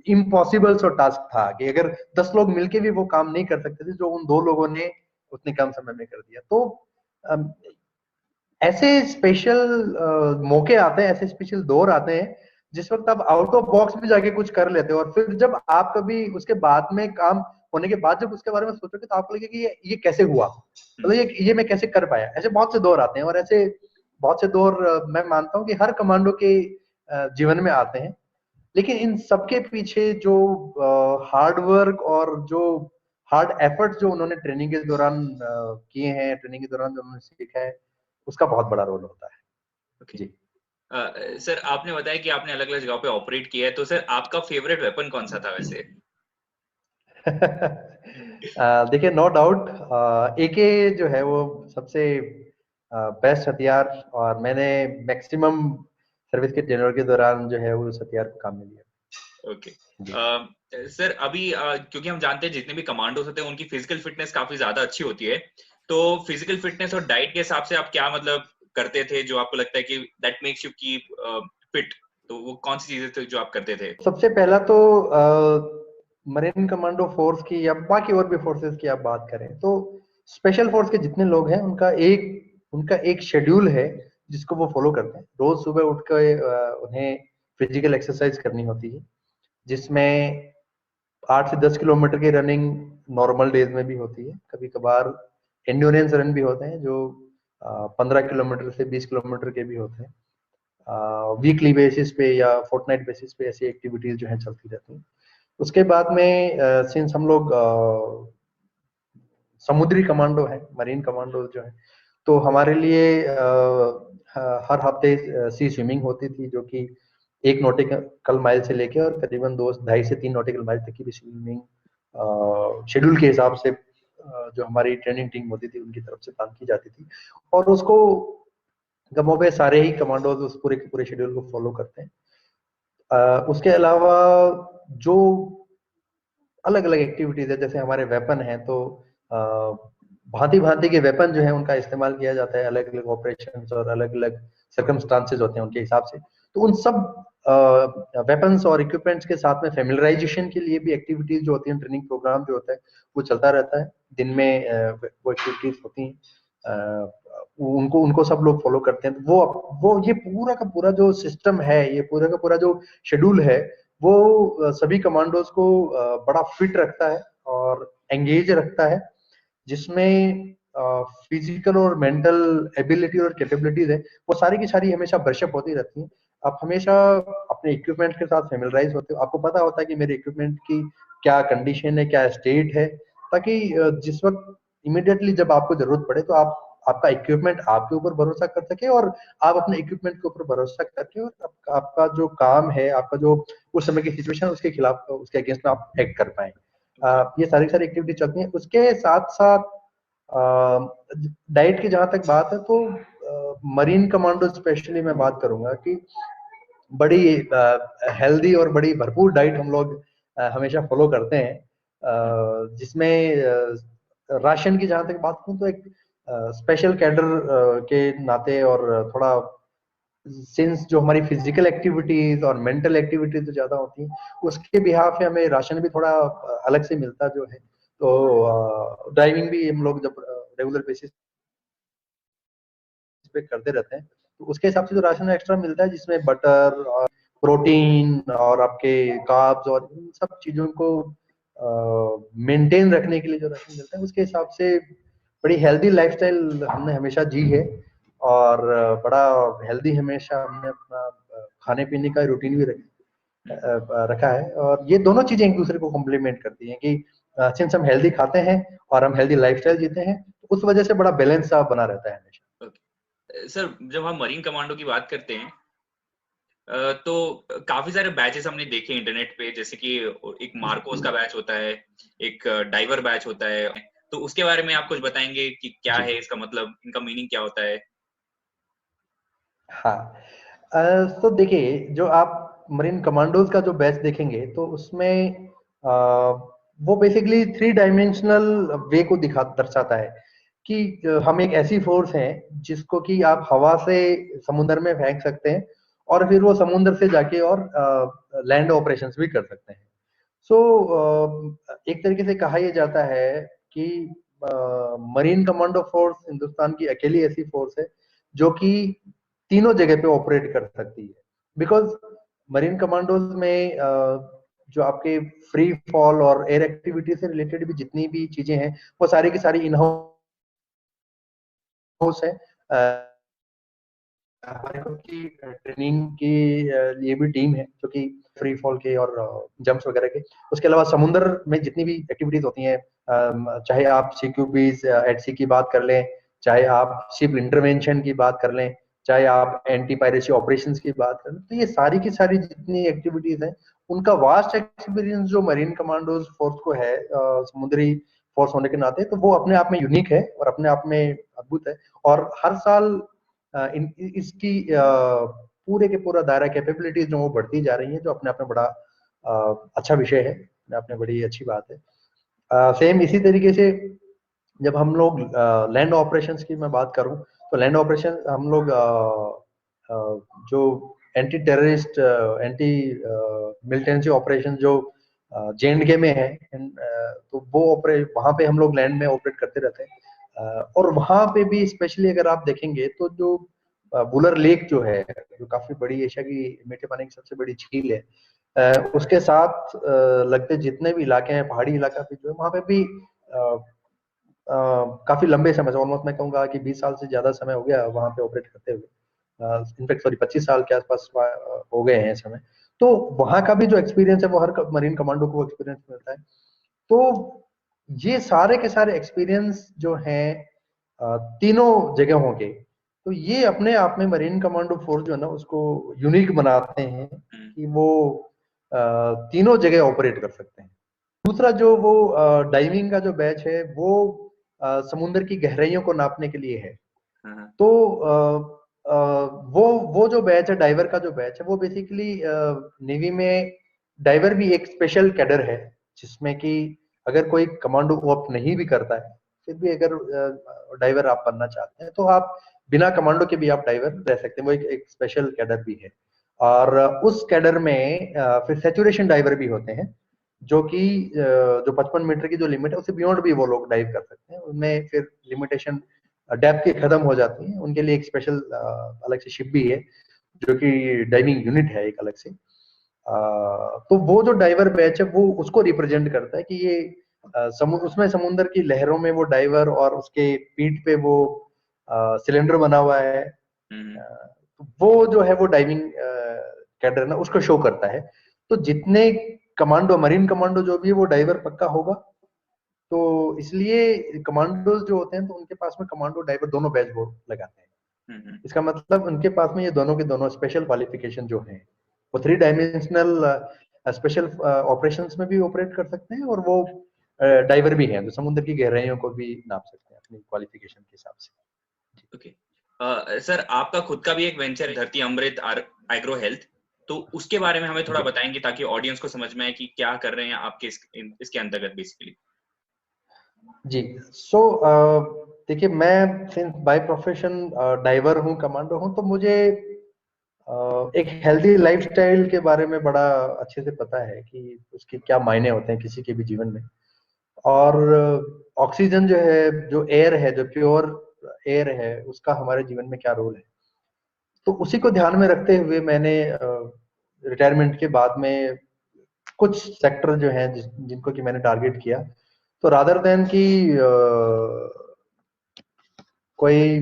इम्पॉसिबल सो टास्क था कि अगर 10 लोग मिलके भी वो काम नहीं कर सकते थे जो उन दो लोगों ने उतने कम समय में कर दिया। तो अम, ऐसे स्पेशल मौके आते हैं, ऐसे स्पेशल दौर आते हैं जिस वक्त आप आउट ऑफ बॉक्स भी जाके कुछ कर लेते हो, और फिर जब आप कभी उसके बाद में काम होने के बाद जब उसके बारे में सोचोगे तो आपको लगेगा कि ये कैसे हुआ, मतलब ये मैं कैसे कर पाया। ऐसे बहुत से दौर आते हैं, और ऐसे बहुत से दौर मैं मानता हूँ कि हर कमांडो के जीवन में आते हैं। लेकिन इन सबके पीछे जो हार्ड वर्क और जो हार्ड एफर्ट जो उन्होंने ट्रेनिंग के दौरान किए हैं, ट्रेनिंग के दौरान जो उन्होंने सीखा है, उसका बहुत बड़ा रोल होता है। ओके। जी। सर आपने बताया कि आपने अलग अलग जगह पे ऑपरेट किया है, तो सर आपका फेवरेट वेपन कौन सा था वैसे? देखिए, नो डाउट एके जो है वो सबसे बेस्ट हथियार, और मैंने मैक्सिमम सर्विस के टेन्योर के दौरान जो है वो उस हथियार को काम में लिया। ओके। जी। सर अभी क्योंकि हम जानते हैं जितने भी कमांडोज होते हैं उनकी फिजिकल फिटनेस काफी ज्यादा अच्छी होती है, तो फिजिकल फिटनेस और डाइट के हिसाब से आप क्या मतलब करते थे जो आपको लगता है कि that makes you keep fit? तो वो कौन सी चीजें थी जो आप करते थे? सबसे पहला तो मरीन कमांडो फोर्स की या बाकी और भी फोर्सेस की आप बात करें तो स्पेशल फोर्स के जितने लोग हैं उनका एक शेड्यूल है जिसको वो फॉलो करते हैं। रोज सुबह उठ कर उन्हें फिजिकल एक्सरसाइज करनी होती है, जिसमें 8 से 10 किलोमीटर की रनिंग नॉर्मल डेज में भी होती है। कभी कभार एंड्योरेंस रन भी होते हैं जो 15 किलोमीटर से 20 किलोमीटर के भी होते हैं। वीकली बेसिस पे या फोर्टनाइट बेसिस पे ऐसी एक्टिविटीज जो है चलती रहती हैं। उसके बाद में सिंस हम लोग समुद्री कमांडो है, मरीन कमांडो जो है, तो हमारे लिए हर हफ्ते सी स्विमिंग होती थी, जो कि 1 नॉटिकल माइल से लेके और करीबन 2 ढाई से 3 नॉटिकल माइल तक की भी स्विमिंग शेड्यूल के हिसाब से जो हमारी ट्रेनिंग टीम होती थी उनकी तरफ से प्लान की जाती थी। और उसको गमोबे सारे ही कमांडोज उस पूरे के पूरे शेड्यूल को फॉलो करते हैं। उसके अलावा जो अलग अलग एक्टिविटीज है, जैसे हमारे वेपन है, तो भांति भांति के वेपन जो है उनका इस्तेमाल किया जाता है, अलग अलग ऑपरेशंस और अलग अलग सर्कमस्टांसेस होते हैं उनके हिसाब से। तो उन सब वेपन्स और इक्विपमेंट्स के साथ में फेमिलराइजेशन के लिए भी एक्टिविटीज जो होती है, ट्रेनिंग प्रोग्राम जो होता है वो चलता रहता है। दिन में वो एक्टिविटीज होती हैं, उनको उनको सब लोग फॉलो करते हैं। तो वो ये पूरा का पूरा जो सिस्टम है, ये पूरा का पूरा जो शेड्यूल है, वो सभी कमांडोज को बड़ा फिट रखता है और एंगेज रखता है, जिसमें फिजिकल और मेंटल एबिलिटी और कैपेबिलिटीज है वो सारी की सारी हमेशा ब्रशअप होती रहती है। आप हमेशा अपने इक्विपमेंट के साथ फेमिलराइज होते हो, आपको पता होता है कि मेरे इक्विपमेंट की क्या कंडीशन है, क्या स्टेट है, ताकि जिस वक्त इमिडिएटली जब आपको जरूरत पड़े तो आपका इक्विपमेंट आपके ऊपर भरोसा कर सके, और आप अपने इक्विपमेंट के ऊपर भरोसा करके और आपका जो काम है, आपका जो उस समय की सिचुएशन उसके खिलाफ, उसके अगेंस्ट में आप एक्ट कर पाए। ये सारी सारी एक्टिविटी चलती हैं। उसके साथ साथ डाइट की जहां तक बात है, तो मरीन कमांडो स्पेशली मैं बात करूंगा कि बड़ी हेल्दी और बड़ी भरपूर डाइट हम लोग हमेशा फॉलो करते हैं, जिसमें राशन की जहां तक बात करूं तो एक स्पेशल कैडर के नाते और थोड़ा सिंस जो हमारी फिजिकल एक्टिविटीज और मेंटल एक्टिविटीज जो ज्यादा होती हैं उसके बिहाफ पे हमें राशन भी थोड़ा अलग से मिलता जो है। तो ड्राइविंग भी हम लोग जब रेगुलर बेसिस पे करते रहते हैं तो उसके हिसाब से जो राशन एक्स्ट्रा मिलता है जिसमें बटर और प्रोटीन और आपके कार्ब्स और इन सब चीजों को मेंटेन रखने के लिए जो राशन मिलता है उसके हिसाब से बड़ी हेल्दी लाइफस्टाइल हमने हमेशा जी है और बड़ा हेल्दी हमेशा हमने अपना खाने पीने का रूटीन भी रखा है और ये दोनों चीजें एक दूसरे को कॉम्प्लीमेंट करती हैं कि सिंस हम हेल्दी खाते हैं और हम हेल्दी लाइफस्टाइल जीते हैं तो उस वजह से बड़ा बैलेंस बना रहता है हमेशा। सर जब हम मरीन कमांडो की बात करते हैं तो काफी सारे बैचेस हमने देखे इंटरनेट पे, जैसे कि एक मार्कोस का बैच होता है, एक डाइवर बैच होता है, तो उसके बारे में आप कुछ बताएंगे कि क्या है इसका मतलब, इनका मीनिंग क्या होता है? हाँ, तो देखिए जो आप मरीन कमांडोज का जो बैच देखेंगे तो उसमें वो बेसिकली 3 डायमेंशनल वे को दर्शाता है कि हम एक ऐसी फोर्स है जिसको कि आप हवा से समुद्र में फेंक सकते हैं और फिर वो समुद्र से जाके और लैंड ऑपरेशंस भी कर सकते हैं। सो एक तरीके से कहा यह जाता है कि मरीन कमांडो फोर्स हिंदुस्तान की अकेली ऐसी फोर्स है जो कि तीनों जगह पे ऑपरेट कर सकती है। बिकॉज मरीन कमांडोज में जो आपके फ्री फॉल और एयर एक्टिविटी से रिलेटेड भी जितनी भी चीजें हैं वो सारी की सारी इन हाउस है। हमारे खुद की ट्रेनिंग की लिए भी टीम है जो कि फ्री फॉल के और जंप्स वगैरह के, उसके अलावा समुद्र में जितनी भी एक्टिविटीज होती हैं, चाहे आप सीक्यूबीज एट सी की बात कर लें, चाहे आप शिप इंटरवेंशन की बात कर लें, चाहे आप एंटी पायरेसी ऑपरेशंस की बात कर लें, तो ये सारी की सारी जितनी एक्टिविटीज हैं उनका वास्ट एक्सपीरियंस जो मरीन कमांडोज फोर्स को है समुद्री फोर्स होने के नाते, तो वो अपने आप में यूनिक है और अपने आप में अद्भुत है। और हर साल इसकी पूरे के पूरा दायरा कैपेबिलिटीज जो वो बढ़ती जा रही है, जो अपने आप में बड़ा अच्छा विषय है, अपने आप में बड़ी अच्छी बात है। सेम इसी तरीके से जब हम लोग लैंड ऑपरेशंस की मैं बात करूं तो लैंड ऑपरेशन हम लोग जो anti terrorist anti militancy operation जो जे में है, तो वो वहां पे हम लोग लैंड में ऑपरेट करते रहते हैं। और वहां पे भी स्पेशली अगर आप देखेंगे तो जो बुलर लेक जो है, जो काफी बड़ी एशिया की मीठे पानी की सबसे बड़ी झील है, उसके साथ लगते जितने भी इलाके हैं, पहाड़ी इलाका भी जो है वहां पे भी काफी लंबे समय से, ऑलमोस्ट मैं कहूंगा कि 20 साल से ज्यादा समय हो गया वहां पे ऑपरेट करते हुए, इनफैक्ट सॉरी 25 साल के आसपास हो गए हैं समय। तो वहां का भी जो एक्सपीरियंस है वो हर मरीन कमांडो को एक्सपीरियंस मिलता है। तो ये सारे के सारे एक्सपीरियंस जो हैं तीनों जगहों के, तो ये अपने आप में मरीन कमांडो फोर्स जो है ना उसको यूनिक बनाते हैं कि वो तीनों जगह ऑपरेट कर सकते हैं। दूसरा जो वो डाइविंग का जो बैच है वो समुद्र की गहराइयों को नापने के लिए है। तो वो जो बैच है, डाइवर का जो बैच है, वो बेसिकली नेवी में डाइवर भी एक स्पेशल कैडर है जिसमें कि अगर कोई कमांडो ऑप्ट नहीं भी करता है फिर भी अगर डाइवर आप बनना चाहते हैं तो आप बिना कमांडो के भी आप डाइवर रह सकते हैं। वो एक स्पेशल कैडर भी है। और उस कैडर में फिर सैचुरेशन डाइवर भी होते हैं जो कि जो 55 मीटर की जो लिमिट है उससे बियॉन्ड भी वो लोग डाइव कर सकते हैं। उनमें फिर लिमिटेशन डेप्थ की खत्म हो जाती है, उनके लिए एक स्पेशल अलग से शिप भी है जो कि डाइविंग यूनिट है एक अलग से। तो वो जो डाइवर बैच है वो उसको रिप्रेजेंट करता है कि ये उसमें समुद्र की लहरों में वो डाइवर और उसके पीठ पे वो सिलेंडर बना हुआ है, तो वो जो है वो डाइविंग कैडर ना उसको शो करता है। तो जितने कमांडो मरीन कमांडो जो भी है वो डाइवर पक्का होगा, तो इसलिए कमांडोज जो होते हैं तो उनके पास में कमांडो डाइवर दोनों बैच वो लगाते हैं। इसका मतलब उनके पास में ये दोनों के दोनों स्पेशल क्वालिफिकेशन जो है वो 3 डायमेंशनल स्पेशल ऑपरेशंस में भी ऑपरेट कर सकते हैं और वो डाइवर भी हैं जो समुद्र की गहराइयों को भी नाप सकते हैं अपनी क्वालिफिकेशन के हिसाब से। ओके, सर आपका खुद का भी एक वेंचर है धरती अमृत एग्रो हेल्थ, तो उसके बारे में हमें थोड़ा जी बताएंगे ताकि ऑडियंस को समझ में आए कि क्या कर रहे हैं आपके इसके अंतर्गत बेसिकली। जी। सो देखिए, मैं सिंस बाय प्रोफेशन डाइवर हूँ, कमांडो हूँ, तो मुझे एक हेल्दी लाइफस्टाइल के बारे में बड़ा अच्छे से पता है कि उसके क्या मायने होते हैं किसी के भी जीवन में। और ऑक्सीजन जो है, जो एयर है, जो प्योर एयर है, उसका हमारे जीवन में क्या रोल है, तो उसी को ध्यान में रखते हुए मैंने रिटायरमेंट के बाद में कुछ सेक्टर जो हैं जिनको कि मैंने टारगेट किया। तो रादर देन कि कोई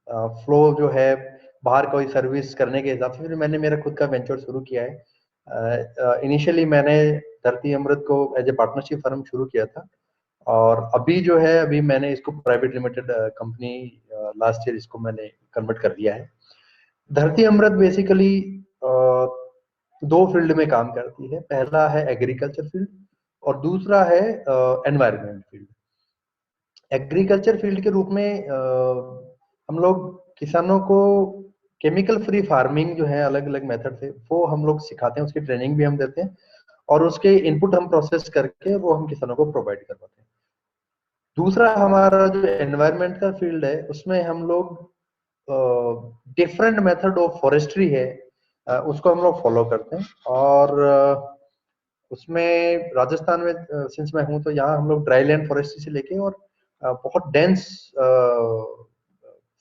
फ्लो जो है बाहर कोई सर्विस करने के हिसाब से, फिर मैंने मेरा खुद का वेंचर शुरू किया है। इनिशियली मैंने धरती अमृत को एज ए पार्टनरशिप फर्म शुरू किया था, और अभी जो है, अभी मैंने इसको private limited company last year इसको मैंने कन्वर्ट कर दिया है। धरती अमृत बेसिकली दो फील्ड में काम करती है। पहला है एग्रीकल्चर फील्ड और दूसरा है एनवायरमेंट फील्ड। एग्रीकल्चर फील्ड के रूप में हम लोग किसानों को केमिकल फ्री फार्मिंग जो है, अलग अलग मेथड से, वो हम लोग सिखाते हैं, उसकी ट्रेनिंग भी हम देते हैं, और उसके इनपुट हम प्रोसेस करके वो हम किसानों को प्रोवाइड करवाते हैं। दूसरा हमारा जो एनवायरमेंट का फील्ड है, उसमें हम लोग डिफरेंट मेथड ऑफ फॉरेस्ट्री है, उसको हम लोग फॉलो करते हैं। और उसमें राजस्थान में सिंस मैं हूँ, तो यहाँ हम लोग ड्राई लैंड फॉरेस्ट्री से लेके और बहुत डेंस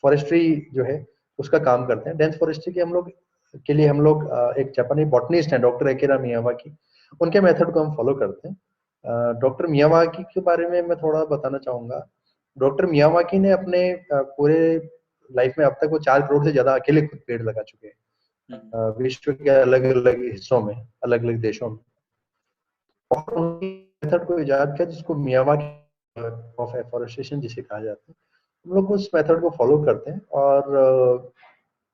फॉरेस्ट्री जो है उसका काम करते हैं। डेंस फॉरेस्ट्री के लिए हम लोग एक जापानी बॉटनिस्ट हैं, डॉक्टर एकिरा मियावाकी, उनके मेथड को हम फॉलो करते हैं। डॉक्टर मियावाकी के बारे में मैं थोड़ा बताना चाहूंगा। डॉक्टर मियावाकी ने अपने पूरे लाइफ में अब तक वो 4 करोड़ से ज्यादा अकेले खुद पेड़ लगा चुके हैं, विश्व के अलग अलग हिस्सों में, अलग अलग देशों में। और उन्होंने मेथड को इजाद किया जिसको मियावाकी ऑफ एफोरेस्टेशन जिसे कहा जाता है। हम लोग उस मेथड को फॉलो करते हैं, और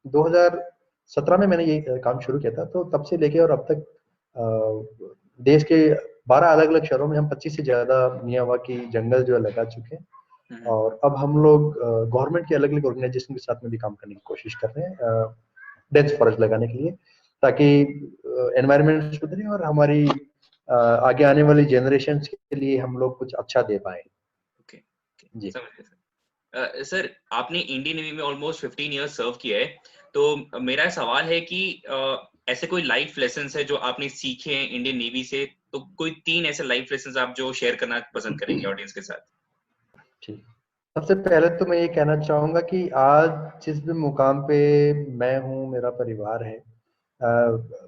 2017 में मैंने ये काम शुरू किया था। तो तब से लेके और अब तक देश के 12 अलग अलग शहरों में हम 25 से ज्यादा मियावाकी जंगल जो है लगा चुके हैं। और अब हम लोग गवर्नमेंट के अलग अलग ऑर्गेनाइजेशन के साथ में भी काम करने की कोशिश कर रहे हैं, डेंस फॉरेस्ट लगाने के लिए, ताकि एनवायरनमेंट सुधरे और हमारी आगे आने वाली जनरेशन के लिए हम लोग कुछ अच्छा दे पाए। ओके, जी। समझ गया सर। सर आपने इंडियन नेवी में ऑलमोस्ट 15 इयर्स सर्व किया है, तो मेरा सवाल है कि ऐसे कोई लाइफ लेसन्स है जो आपने सीखे हैं इंडियन नेवी से, तो कोई 3 ऐसे लाइफ लेसन्स आप जो शेयर करना पसंद करेंगे ऑडियंस के साथ। ठीक। सबसे पहले तो मैं ये कहना चाहूंगा कि आज जिस भी मुकाम पे मैं हूँ, मेरा परिवार है,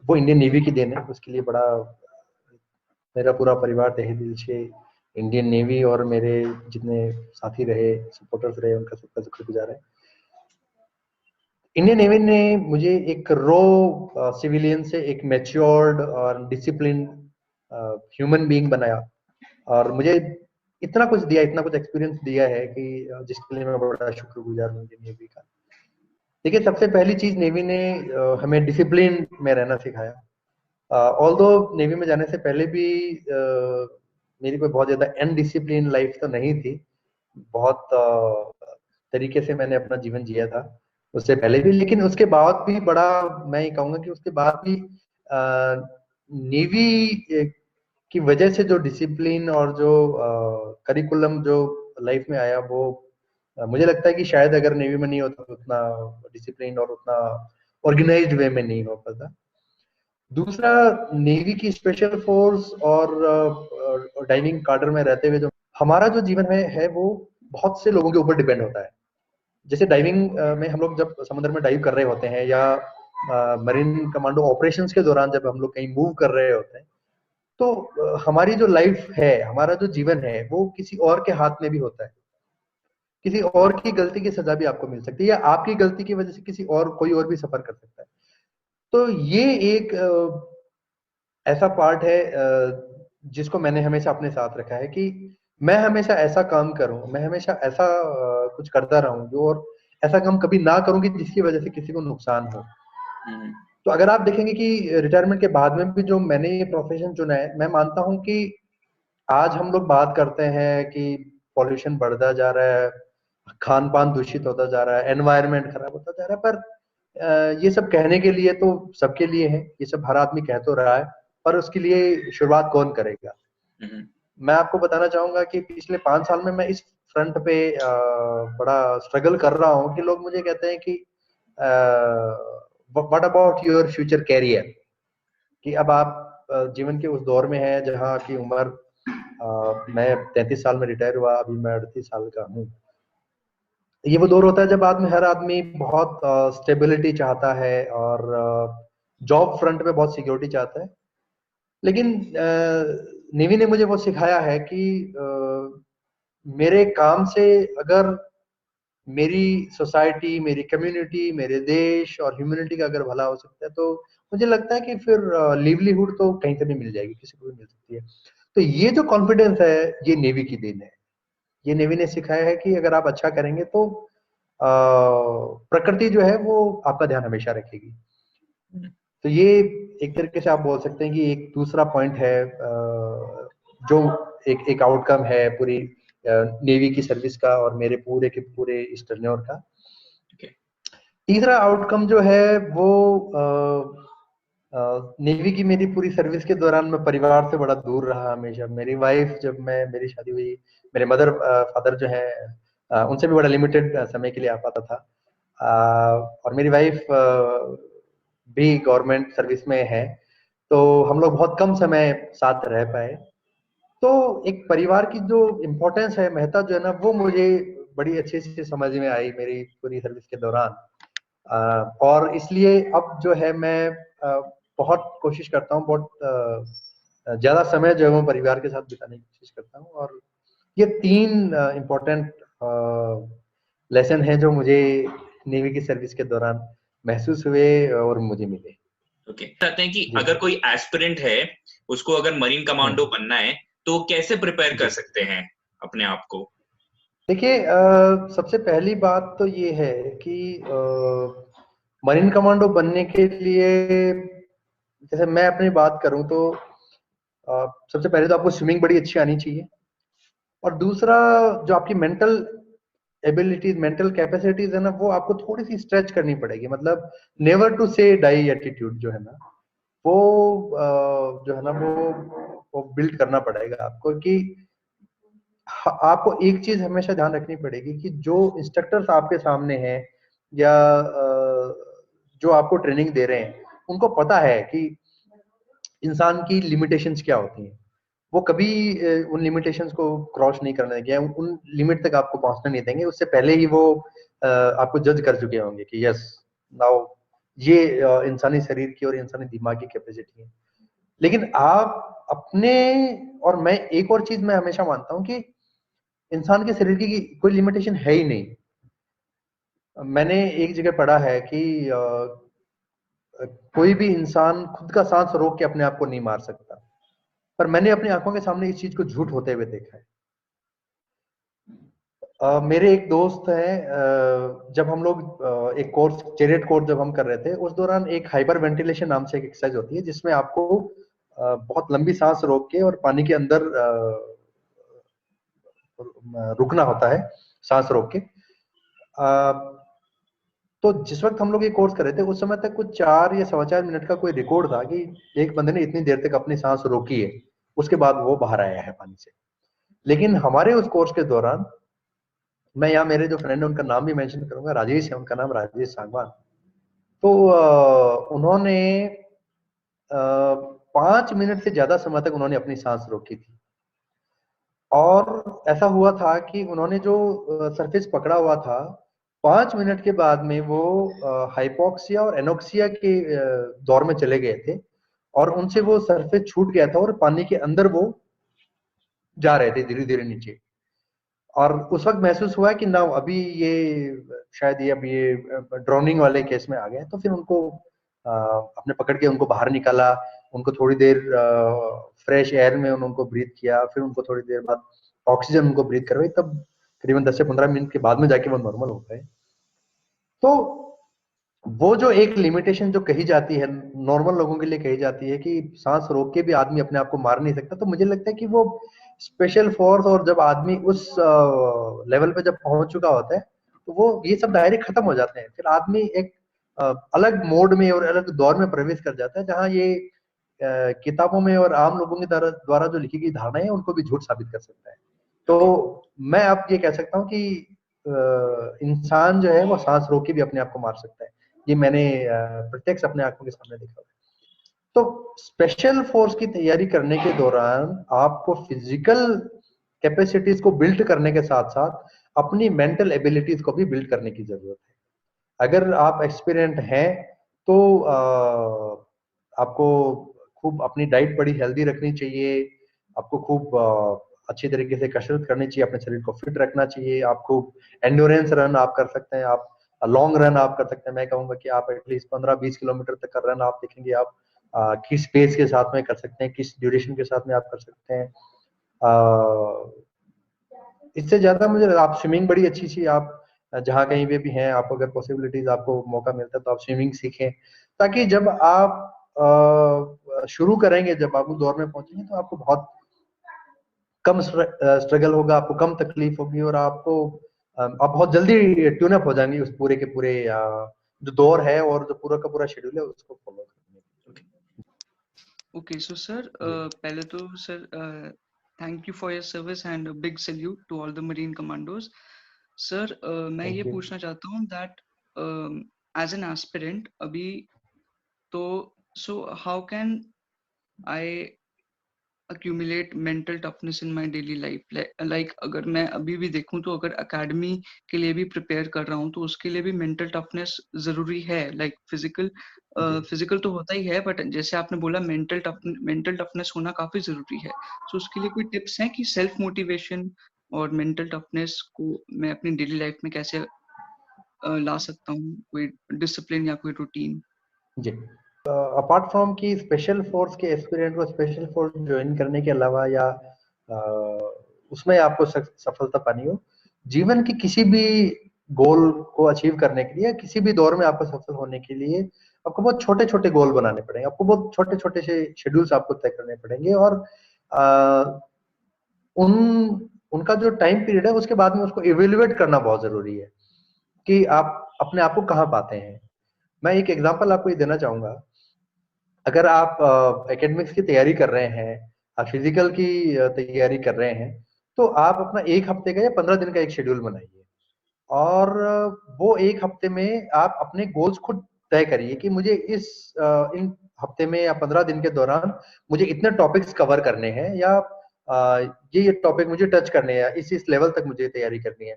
वो इंडियन नेवी की देन है। उसके लिए बड़ा मेरा पूरा परिवार तहे दिल से इंडियन नेवी और मेरे जितने साथी रहे, सपोर्टर्स रहे, उनका सबका शुक्रगुजार है। इंडियन नेवी ने मुझे एक रो सिविलियन से एक मैच्योर्ड और डिसिप्लिन ह्यूमन बीइंग बनाया, और मुझे इतना कुछ दिया, इतना कुछ एक्सपीरियंस दिया है कि जिसके लिए मैं बड़ा शुक्रगुजार हूँ इंडियन नेवी का। देखिए, सबसे पहली चीज नेवी ने हमें डिसिप्लिन में रहना सिखाया। ऑल्दो नेवी में जाने से पहले भी मेरी कोई बहुत ज्यादा अनडिसिप्लिन लाइफ तो नहीं थी। बहुत तरीके से मैंने अपना जीवन जिया था उससे पहले भी, लेकिन उसके बाद भी बड़ा, मैं ये कहूंगा कि उसके बाद भी नेवी की वजह से जो डिसिप्लिन और जो करिकुलम जो लाइफ में आया, वो मुझे लगता है कि शायद अगर नेवी में नहीं होता तो उतना डिसिप्लिन और उतना ऑर्गेनाइज्ड वे में नहीं हो पाता। दूसरा, नेवी की स्पेशल फोर्स और डाइविंग कार्डर में रहते हुए जो हमारा जो जीवन है वो बहुत से लोगों के ऊपर डिपेंड होता है। जैसे डाइविंग में हम लोग जब समुद्र में डाइव कर रहे होते हैं, या मरीन कमांडो ऑपरेशंस के दौरान जब हम लोग कहीं मूव कर रहे होते हैं, तो हमारी जो लाइफ है, हमारा जो जीवन है, वो किसी और के हाथ में भी होता है। किसी और की गलती की सजा भी आपको मिल सकती है, या आपकी गलती की वजह से किसी और कोई और भी सफर कर सकता है। तो ये एक ऐसा पार्ट है जिसको मैंने हमेशा अपने साथ रखा है कि मैं हमेशा ऐसा काम करूं, मैं हमेशा ऐसा कुछ करता रहूं जो, और ऐसा काम कभी ना करूं कि जिसकी वजह से किसी को नुकसान हो। तो अगर आप देखेंगे कि रिटायरमेंट के बाद में भी जो मैंने ये प्रोफेशन चुना है, मैं मानता हूं कि आज हम लोग बात करते हैं कि पॉल्यूशन बढ़ता जा रहा है, खान पान दूषित होता जा रहा है, एनवायरनमेंट खराब होता जा रहा है। पर ये सब कहने के लिए तो सबके लिए है, ये सब हर आदमी कह तो रहा है, पर उसके लिए शुरुआत कौन करेगा? मैं आपको बताना चाहूंगा कि पिछले 5 साल में मैं इस फ्रंट पे बड़ा स्ट्रगल कर रहा हूँ कि लोग मुझे कहते हैं कि what about your future career, कि अब आप जीवन के उस दौर में हैं जहाँ की उम्र, मैं 33 साल में रिटायर हुआ, अभी मैं 38 साल का हूँ। ये वो दौर होता है जब हर आदमी बहुत स्टेबिलिटी चाहता है और जॉब फ्रंट पे बहुत सिक्योरिटी चाहता है। लेकिन नेवी ने मुझे वो सिखाया है कि मेरे काम से अगर मेरी सोसाइटी, मेरी कम्युनिटी, मेरे देश और ह्यूमैनिटी का अगर भला हो सकता है, तो मुझे लगता है कि फिर लिवलीहुड तो कहीं से भी मिल जाएगी, किसी को भी मिल सकती है। तो ये जो कॉन्फिडेंस है, ये नेवी की देन है। ये नेवी ने सिखाया है कि अगर आप अच्छा करेंगे तो प्रकृति जो है वो आपका ध्यान हमेशा रखेगी। तो ये एक तरीके से आप बोल सकते हैं कि एक दूसरा पॉइंट है, जो एक आउटकम है पूरी नेवी की सर्विस का और मेरे पूरे के पूरे इस टर्नओवर का। तीसरा आउटकम जो है वो नेवी की मेरी पूरी सर्विस के दौरान मैं परिवार से बड़ा दूर रहा हमेशा। मेरी वाइफ, जब मेरी शादी हुई, मेरे मदर फादर जो है उनसे भी बड़ा लिमिटेड समय के लिए आ पाता था। और मेरी वाइफ भी गवर्नमेंट सर्विस में है, तो हम लोग बहुत कम समय साथ रह पाए। तो एक परिवार की जो इम्पोर्टेंस है, महत्ता जो है ना, वो मुझे बड़ी अच्छे से समझ में आई मेरी पूरी सर्विस के दौरान। और इसलिए अब जो है मैं बहुत कोशिश करता हूँ, बहुत ज्यादा समय जो है वो परिवार के साथ बिताने की कोशिश करता हूँ। और ये 3 इम्पोर्टेंट लेसन है जो मुझे नेवी की सर्विस के दौरान महसूस हुए और मुझे मिले। चाहते हैं कि अगर कोई एस्पिरेंट है, उसको अगर मरीन कमांडो बनना है, तो कैसे प्रिपेयर कर सकते हैं अपने आप को? देखिए, सबसे पहली बात तो ये है कि मरीन कमांडो बनने के लिए, जैसे मैं अपनी बात करूं तो सबसे पहले तो आपको स्विमिंग बड़ी अच्छी आनी चाहिए। और दूसरा, जो आपकी मेंटल एबिलिटीज, मेंटल कैपेसिटीज है ना, वो आपको थोड़ी सी स्ट्रेच करनी पड़ेगी। मतलब नेवर टू से डाई एटीट्यूड जो है ना, वो जो है ना वो बिल्ड करना पड़ेगा आपको। कि आपको एक चीज हमेशा ध्यान रखनी पड़ेगी कि जो इंस्ट्रक्टर्स आपके सामने हैं या जो आपको ट्रेनिंग दे रहे हैं, उनको पता है कि इंसान की लिमिटेशंस क्या होती हैं। वो कभी उन लिमिटेशंस को क्रॉस नहीं करने देंगे, उन लिमिट तक आपको पहुंचने नहीं देंगे। उससे पहले ही वो आपको जज कर चुके होंगे कि यस, नाउ ये इंसानी शरीर की और इंसानी दिमाग की कैपेसिटी है। लेकिन आप अपने, और मैं एक और चीज मैं हमेशा मानता हूं कि इंसान के शरीर की कोई लिमिटेशन है ही नहीं। मैंने एक जगह पढ़ा है कि कोई भी इंसान खुद का सांस रोक के अपने आप को नहीं मार सकता, पर मैंने अपनी आंखों के सामने इस चीज को झूठ होते हुए देखा है। मेरे एक दोस्त हैं, जब हम लोग एक कोर्स, चैरियट कोर्स जब हम कर रहे थे, उस दौरान एक हाइपर वेंटिलेशन नाम से एक एक्सरसाइज होती है जिसमें आपको बहुत लंबी सांस रोक के और पानी के अंदर रुकना होता है, सांस रोक के। तो जिस वक्त हम लोग ये कोर्स कर रहे थे, उस समय तक कुछ 4 या 4.25 मिनट का कोई रिकॉर्ड था कि एक बंदे ने इतनी देर तक अपनी सांस रोकी है, उसके बाद वो बाहर आया है पानी से। लेकिन हमारे उस कोर्स के दौरान, मैं यहाँ मेरे जो फ्रेंड है उनका नाम भी मेंशन करूंगा, राजेश है उनका नाम, राजेश सांगवान। तो उन्होंने 5 मिनट से ज्यादा समय तक उन्होंने अपनी सांस रोकी थी। और ऐसा हुआ था कि उन्होंने जो सरफेस पकड़ा हुआ था, 5 मिनट के बाद में वो हाइपोक्सिया और एनोक्सिया के दौर में चले गए थे, और उनसे वो सरफेस छूट गया था और पानी के अंदर वो जा रहे थे धीरे धीरे नीचे। और उस वक्त महसूस हुआ कि ना अभी ये शायद ये अभी ये ड्रोनिंग वाले केस में आ गए। तो फिर उनको अपने पकड़ के उनको बाहर निकाला, उनको थोड़ी देर फ्रेश एयर में उनको ब्रीथ किया, फिर उनको थोड़ी देर बाद ऑक्सीजन उनको ब्रीथ करवाई, तब करीबन 10 से 15 मिनट के बाद में जाके वो नॉर्मल हो गए। तो वो जो एक लिमिटेशन जो कही जाती है, नॉर्मल लोगों के लिए कही जाती है कि सांस रोक के भी आदमी अपने आप को मार नहीं सकता, तो मुझे लगता है कि वो स्पेशल फोर्स और जब आदमी उस लेवल पे जब पहुंच चुका होता है तो वो ये सब दायरे खत्म हो जाते हैं, फिर आदमी एक अलग मोड में और अलग दौर में प्रवेश कर जाता है जहाँ ये किताबों में और आम लोगों के द्वारा जो लिखी गई धारणाएं हैं उनको भी झूठ साबित कर सकता है। तो मैं अब ये कह सकता हूँ कि इंसान जो है वो सांस रोक के भी अपने आप को मार सकता है। ये मैंने प्रत्यक्ष अपने आंखों के सामने देखा है। तो स्पेशल फोर्स की तैयारी करने के दौरान आपको फिजिकल कैपेसिटीज को बिल्ड करने के साथ साथ अपनी मेंटल एबिलिटीज को भी बिल्ड करने की जरूरत है। अगर आप एक्सपीरियंट हैं तो आपको खूब अपनी डाइट बड़ी हेल्दी रखनी चाहिए, आपको खूब अच्छी तरीके से कसरत करनी चाहिए, अपने शरीर को फिट रखना चाहिए, आप खूब एंड्योरेंस रन आप कर सकते हैं, आप लॉन्ग रन आप कर सकते हैं। मैं कहूंगा कि आप एटलीस्ट 15-20 किलोमीटर तक का रन आप देखेंगे आप किस पेस के साथ में कर सकते हैं, किस ड्यूरेशन के साथ में आप कर सकते हैं। इससे ज्यादा मुझे आप स्विमिंग बड़ी अच्छी चीज, आप जहाँ कहीं पे भी हैं, आप अगर पॉसिबिलिटीज आपको मौका मिलता है तो आप स्विमिंग सीखें, ताकि जब आप शुरू करेंगे, जब आप उस दौर में पहुंचेंगे तो आपको बहुत कम स्ट्रगल होगा, आपको कम तकलीफ होगी और आपको आप बहुत जल्दी ट्यून अप हो जाएंगे उस पूरे के पूरे जो दौर है और जो पूरा का पूरा शेड्यूल है उसको फॉलो करने के लिए। ओके सो सर पहले तो sir thank you for your service and big salute to all the marine commandos. Sir मैं ये पूछना चाहता हूँ दैट एज एन एस्पिरेंट अभी तो so how can I accumulate mental toughness in my daily life like अगर मैं अभी भी देखूं तो अगर एकेडमी के लिए भी प्रिपेयर कर रहा हूं तो उसके लिए भी मेंटल टफनेस जरूरी है लाइक फिजिकल तो होता ही है बट जैसे आपने बोला मेंटल टफनेस होना काफी जरूरी है। तो उसके लिए कोई टिप्स हैं कि सेल्फ मोटिवेशन और मेंटल टफनेस को मैं अपनी डेली लाइफ में कैसे ला सकता हूँ, कोई डिसिप्लिन या कोई रूटीन? जी, अपार्ट फ्रॉम कि स्पेशल फोर्स के एस्पिरेंट को स्पेशल फोर्स ज्वाइन करने के अलावा या उसमें आपको सफलता पानी हो, जीवन की किसी भी गोल को अचीव करने के लिए, किसी भी दौर में आपको सफल होने के लिए आपको बहुत छोटे छोटे गोल बनाने पड़ेंगे, आपको बहुत छोटे छोटे से शेड्यूल्स आपको तय करने पड़ेंगे और उनका जो टाइम पीरियड है उसके बाद में उसको इवेल्युएट करना बहुत जरूरी है कि आप अपने आप को कहाँ पाते हैं। मैं एक एग्जांपल आपको ये देना चाहूंगा। अगर आप एकेडमिक्स की तैयारी कर रहे हैं, आप फिजिकल की तैयारी कर रहे हैं, तो आप अपना 1 हफ्ते का या 15 दिन का एक शेड्यूल बनाइए और वो 1 हफ्ते में आप अपने गोल्स खुद तय करिए कि मुझे इन हफ्ते में या 15 दिन के दौरान मुझे इतने टॉपिक्स कवर करने हैं या ये टॉपिक मुझे टच करने हैं, इस लेवल तक मुझे तैयारी करनी है।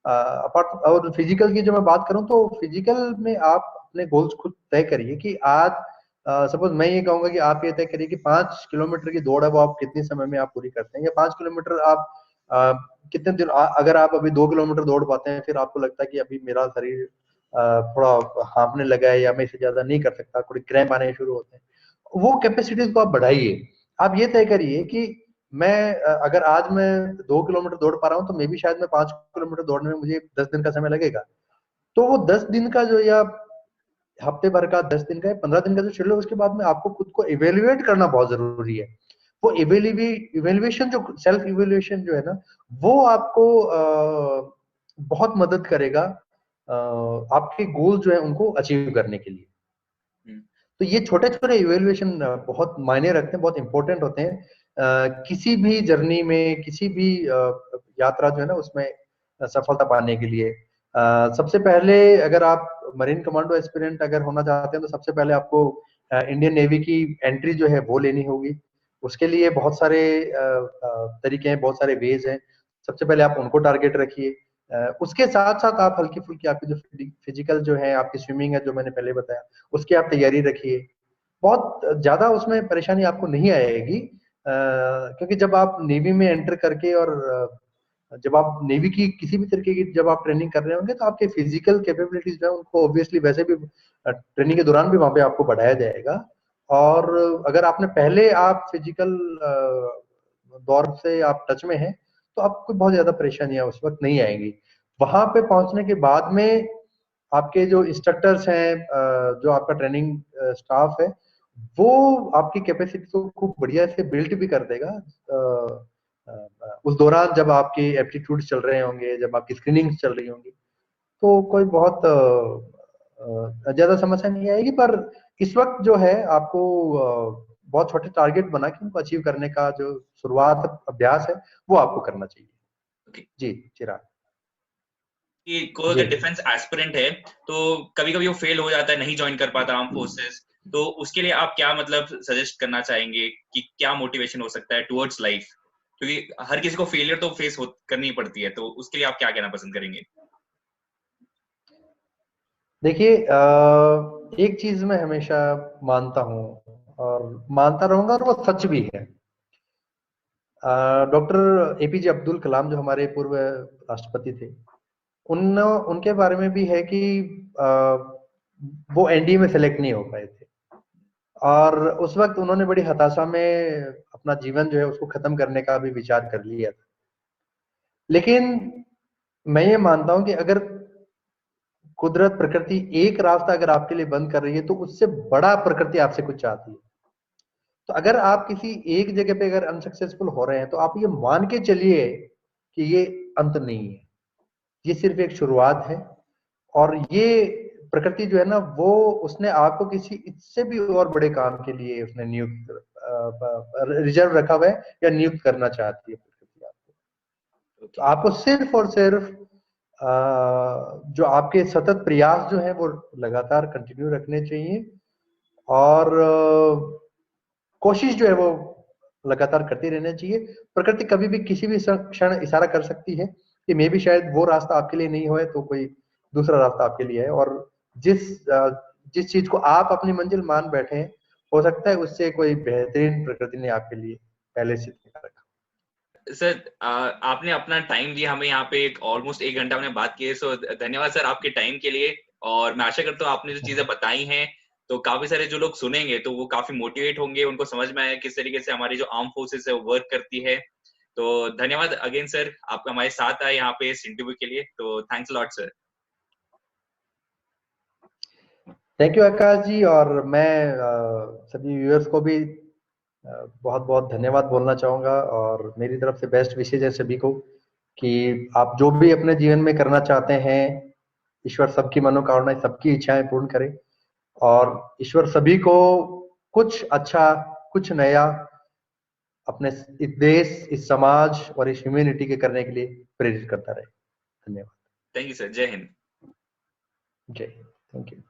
अपार्ट और फिजिकल की जो मैं बात करूं तो फिजिकल में आप अपने गोल्स खुद तय करिए कि आज सपोज मैं ये कहूंगा कि आप ये तय करिए कि 5 किलोमीटर की दौड़ है वो आप कितने समय में आप पूरी करते हैं, या 5 किलोमीटर आप कितने दिन अगर आप अभी 2 किलोमीटर दौड़ पाते हैं फिर आपको लगता है कि अभी मेरा शरीर थोड़ा हाँफने लगा है या मैं इससे ज्यादा नहीं कर सकता, थोड़ी क्रैम्प आने शुरू होते हैं, वो कैपेसिटीज को आप बढ़ाइए। आप ये तय करिए कि मैं अगर आज मैं 2 किलोमीटर दौड़ पा रहा हूँ तो मे भी शायद मैं 5 किलोमीटर दौड़ने में मुझे 10 दिन का समय लगेगा। तो वो 10 दिन का जो या हफ्ते भर का, 10 दिन का या 15 दिन का जो शेड्यूल है उसके बाद में आपको खुद को इवेल्युएट करना बहुत जरूरी है। वो इवेल्युएशन जो सेल्फ इवेल्युएशन जो है ना वो आपको बहुत मदद करेगा आपके गोल जो है उनको अचीव करने के लिए। तो ये छोटे छोटे इवेल्युएशन बहुत मायने रखते हैं, बहुत इंपॉर्टेंट होते हैं किसी भी जर्नी में, किसी भी यात्रा जो है ना उसमें सफलता पाने के लिए। सबसे पहले अगर आप मरीन कमांडो एस्पिरेंट अगर होना चाहते हैं तो सबसे पहले आपको इंडियन नेवी की एंट्री जो है वो लेनी होगी। उसके लिए बहुत सारे तरीके हैं, बहुत सारे वेज हैं। सबसे पहले आप उनको टारगेट रखिए। उसके साथ साथ आप हल्की फुल्की आपकी जो फिजिकल जो है, आपकी स्विमिंग है जो मैंने पहले बताया, उसकी आप तैयारी रखिए। बहुत ज्यादा उसमें परेशानी आपको नहीं आएगी क्योंकि जब आप नेवी में एंटर करके और जब आप नेवी की किसी भी तरीके की जब आप ट्रेनिंग कर रहे होंगे तो आपके फिजिकल कैपेबिलिटीज जो है उनको ऑब्वियसली वैसे भी ट्रेनिंग के दौरान भी वहां पे आपको बढ़ाया जाएगा। और अगर आपने पहले आप फिजिकल दौर से आप टच में हैं तो आपको बहुत ज्यादा परेशानियां उस वक्त नहीं आएंगी। वहां पे पहुंचने के बाद में आपके जो इंस्ट्रक्टर्स हैं, जो आपका ट्रेनिंग स्टाफ है, वो आपकी कैपेसिटी को खूब बढ़िया से बिल्ड भी कर देगा उस दौरान जब आपके एप्टीट्यूड चल रहे होंगे, जब आपकी स्क्रीनिंग चल रही होंगी, तो कोई बहुत ज्यादा समस्या नहीं आएगी। पर इस वक्त जो है आपको बहुत छोटे टारगेट बना के उनको अचीव करने का जो शुरुआत अभ्यास है वो आपको करना चाहिए। Okay. जी चिराग, कि कोई अगर डिफेंस एस्पिरेंट है तो कभी कभी वो फेल हो जाता है, नहीं ज्वाइन कर पाता आर्म फोर्सेस, तो उसके लिए आप क्या मतलब सजेस्ट करना चाहेंगे कि क्या मोटिवेशन हो सकता है टुवर्ड्स लाइफ, क्योंकि हर किसी को फेलियर तो फेस करनी पड़ती है, तो उसके लिए आप क्या कहना पसंद करेंगे? देखिए एक चीज मैं हमेशा मानता हूँ और मानता रहूंगा और वो सच भी है। डॉक्टर एपीजे अब्दुल कलाम जो हमारे पूर्व राष्ट्रपति थे, उनके बारे में भी है कि वो एनडीए में सेलेक्ट नहीं हो पाए थे और उस वक्त उन्होंने बड़ी हताशा में अपना जीवन जो है उसको खत्म करने का भी विचार कर लिया था। लेकिन मैं ये मानता हूं कि अगर कुदरत प्रकृति एक रास्ता अगर आपके लिए बंद कर रही है तो उससे बड़ा प्रकृति आपसे कुछ चाहती है। तो अगर आप किसी एक जगह पे अगर अनसक्सेसफुल हो रहे हैं तो आप ये मान के चलिए कि ये अंत नहीं है, ये सिर्फ एक शुरुआत है। और ये प्रकृति जो है ना वो उसने आपको किसी इससे भी और बड़े काम के लिए उसने नियुक्त रिजर्व रखा हुआ है या नियुक्त करना चाहती है प्रकृति आपको। तो आपको सिर्फ और सिर्फ जो आपके सतत प्रयास जो है वो लगातार कंटिन्यू रखने चाहिए और कोशिश जो है वो लगातार करते रहना चाहिए। प्रकृति कभी भी किसी भी क्षण इशारा कर सकती है कि मे भी शायद वो रास्ता आपके लिए नहीं होए तो कोई दूसरा रास्ता आपके लिए है। और जिस चीज को आप अपनी मंजिल मान बैठे हैं हो सकता है उससे कोई बेहतरीन प्रकृति ने आपके लिए पहले से तैयार रखा। सर आपने अपना टाइम दिया हमें, यहाँ पे ऑलमोस्ट 1 घंटा हमने बात की है, सो धन्यवाद सर आपके टाइम के लिए। और मैं आशा करता हूँ आपने जो चीजें बताई हैं तो काफी सारे जो लोग सुनेंगे तो वो काफी मोटिवेट होंगे, उनको समझ में आया किस तरीके से हमारी जो आर्म फोर्सेस है वो वर्क करती है। तो धन्यवाद अगेन सर, आप हमारे साथ आए यहाँ पे इस इंटरव्यू के लिए, तो thanks lot sir. Thank you Akash ji. और मैं सभी व्यूअर्स को भी बहुत बहुत धन्यवाद बोलना चाहूंगा और मेरी तरफ से बेस्ट विशेष है सभी को कि आप जो भी अपने जीवन में करना चाहते हैं ईश्वर सबकी मनोकामनाएं सबकी इच्छाएं पूर्ण करे और ईश्वर सभी को कुछ अच्छा कुछ नया अपने इस देश इस समाज और इस ह्यूमैनिटी के करने के लिए प्रेरित करता रहे। धन्यवाद। थैंक यू सर, जय हिंद। जय हिंद। Thank you.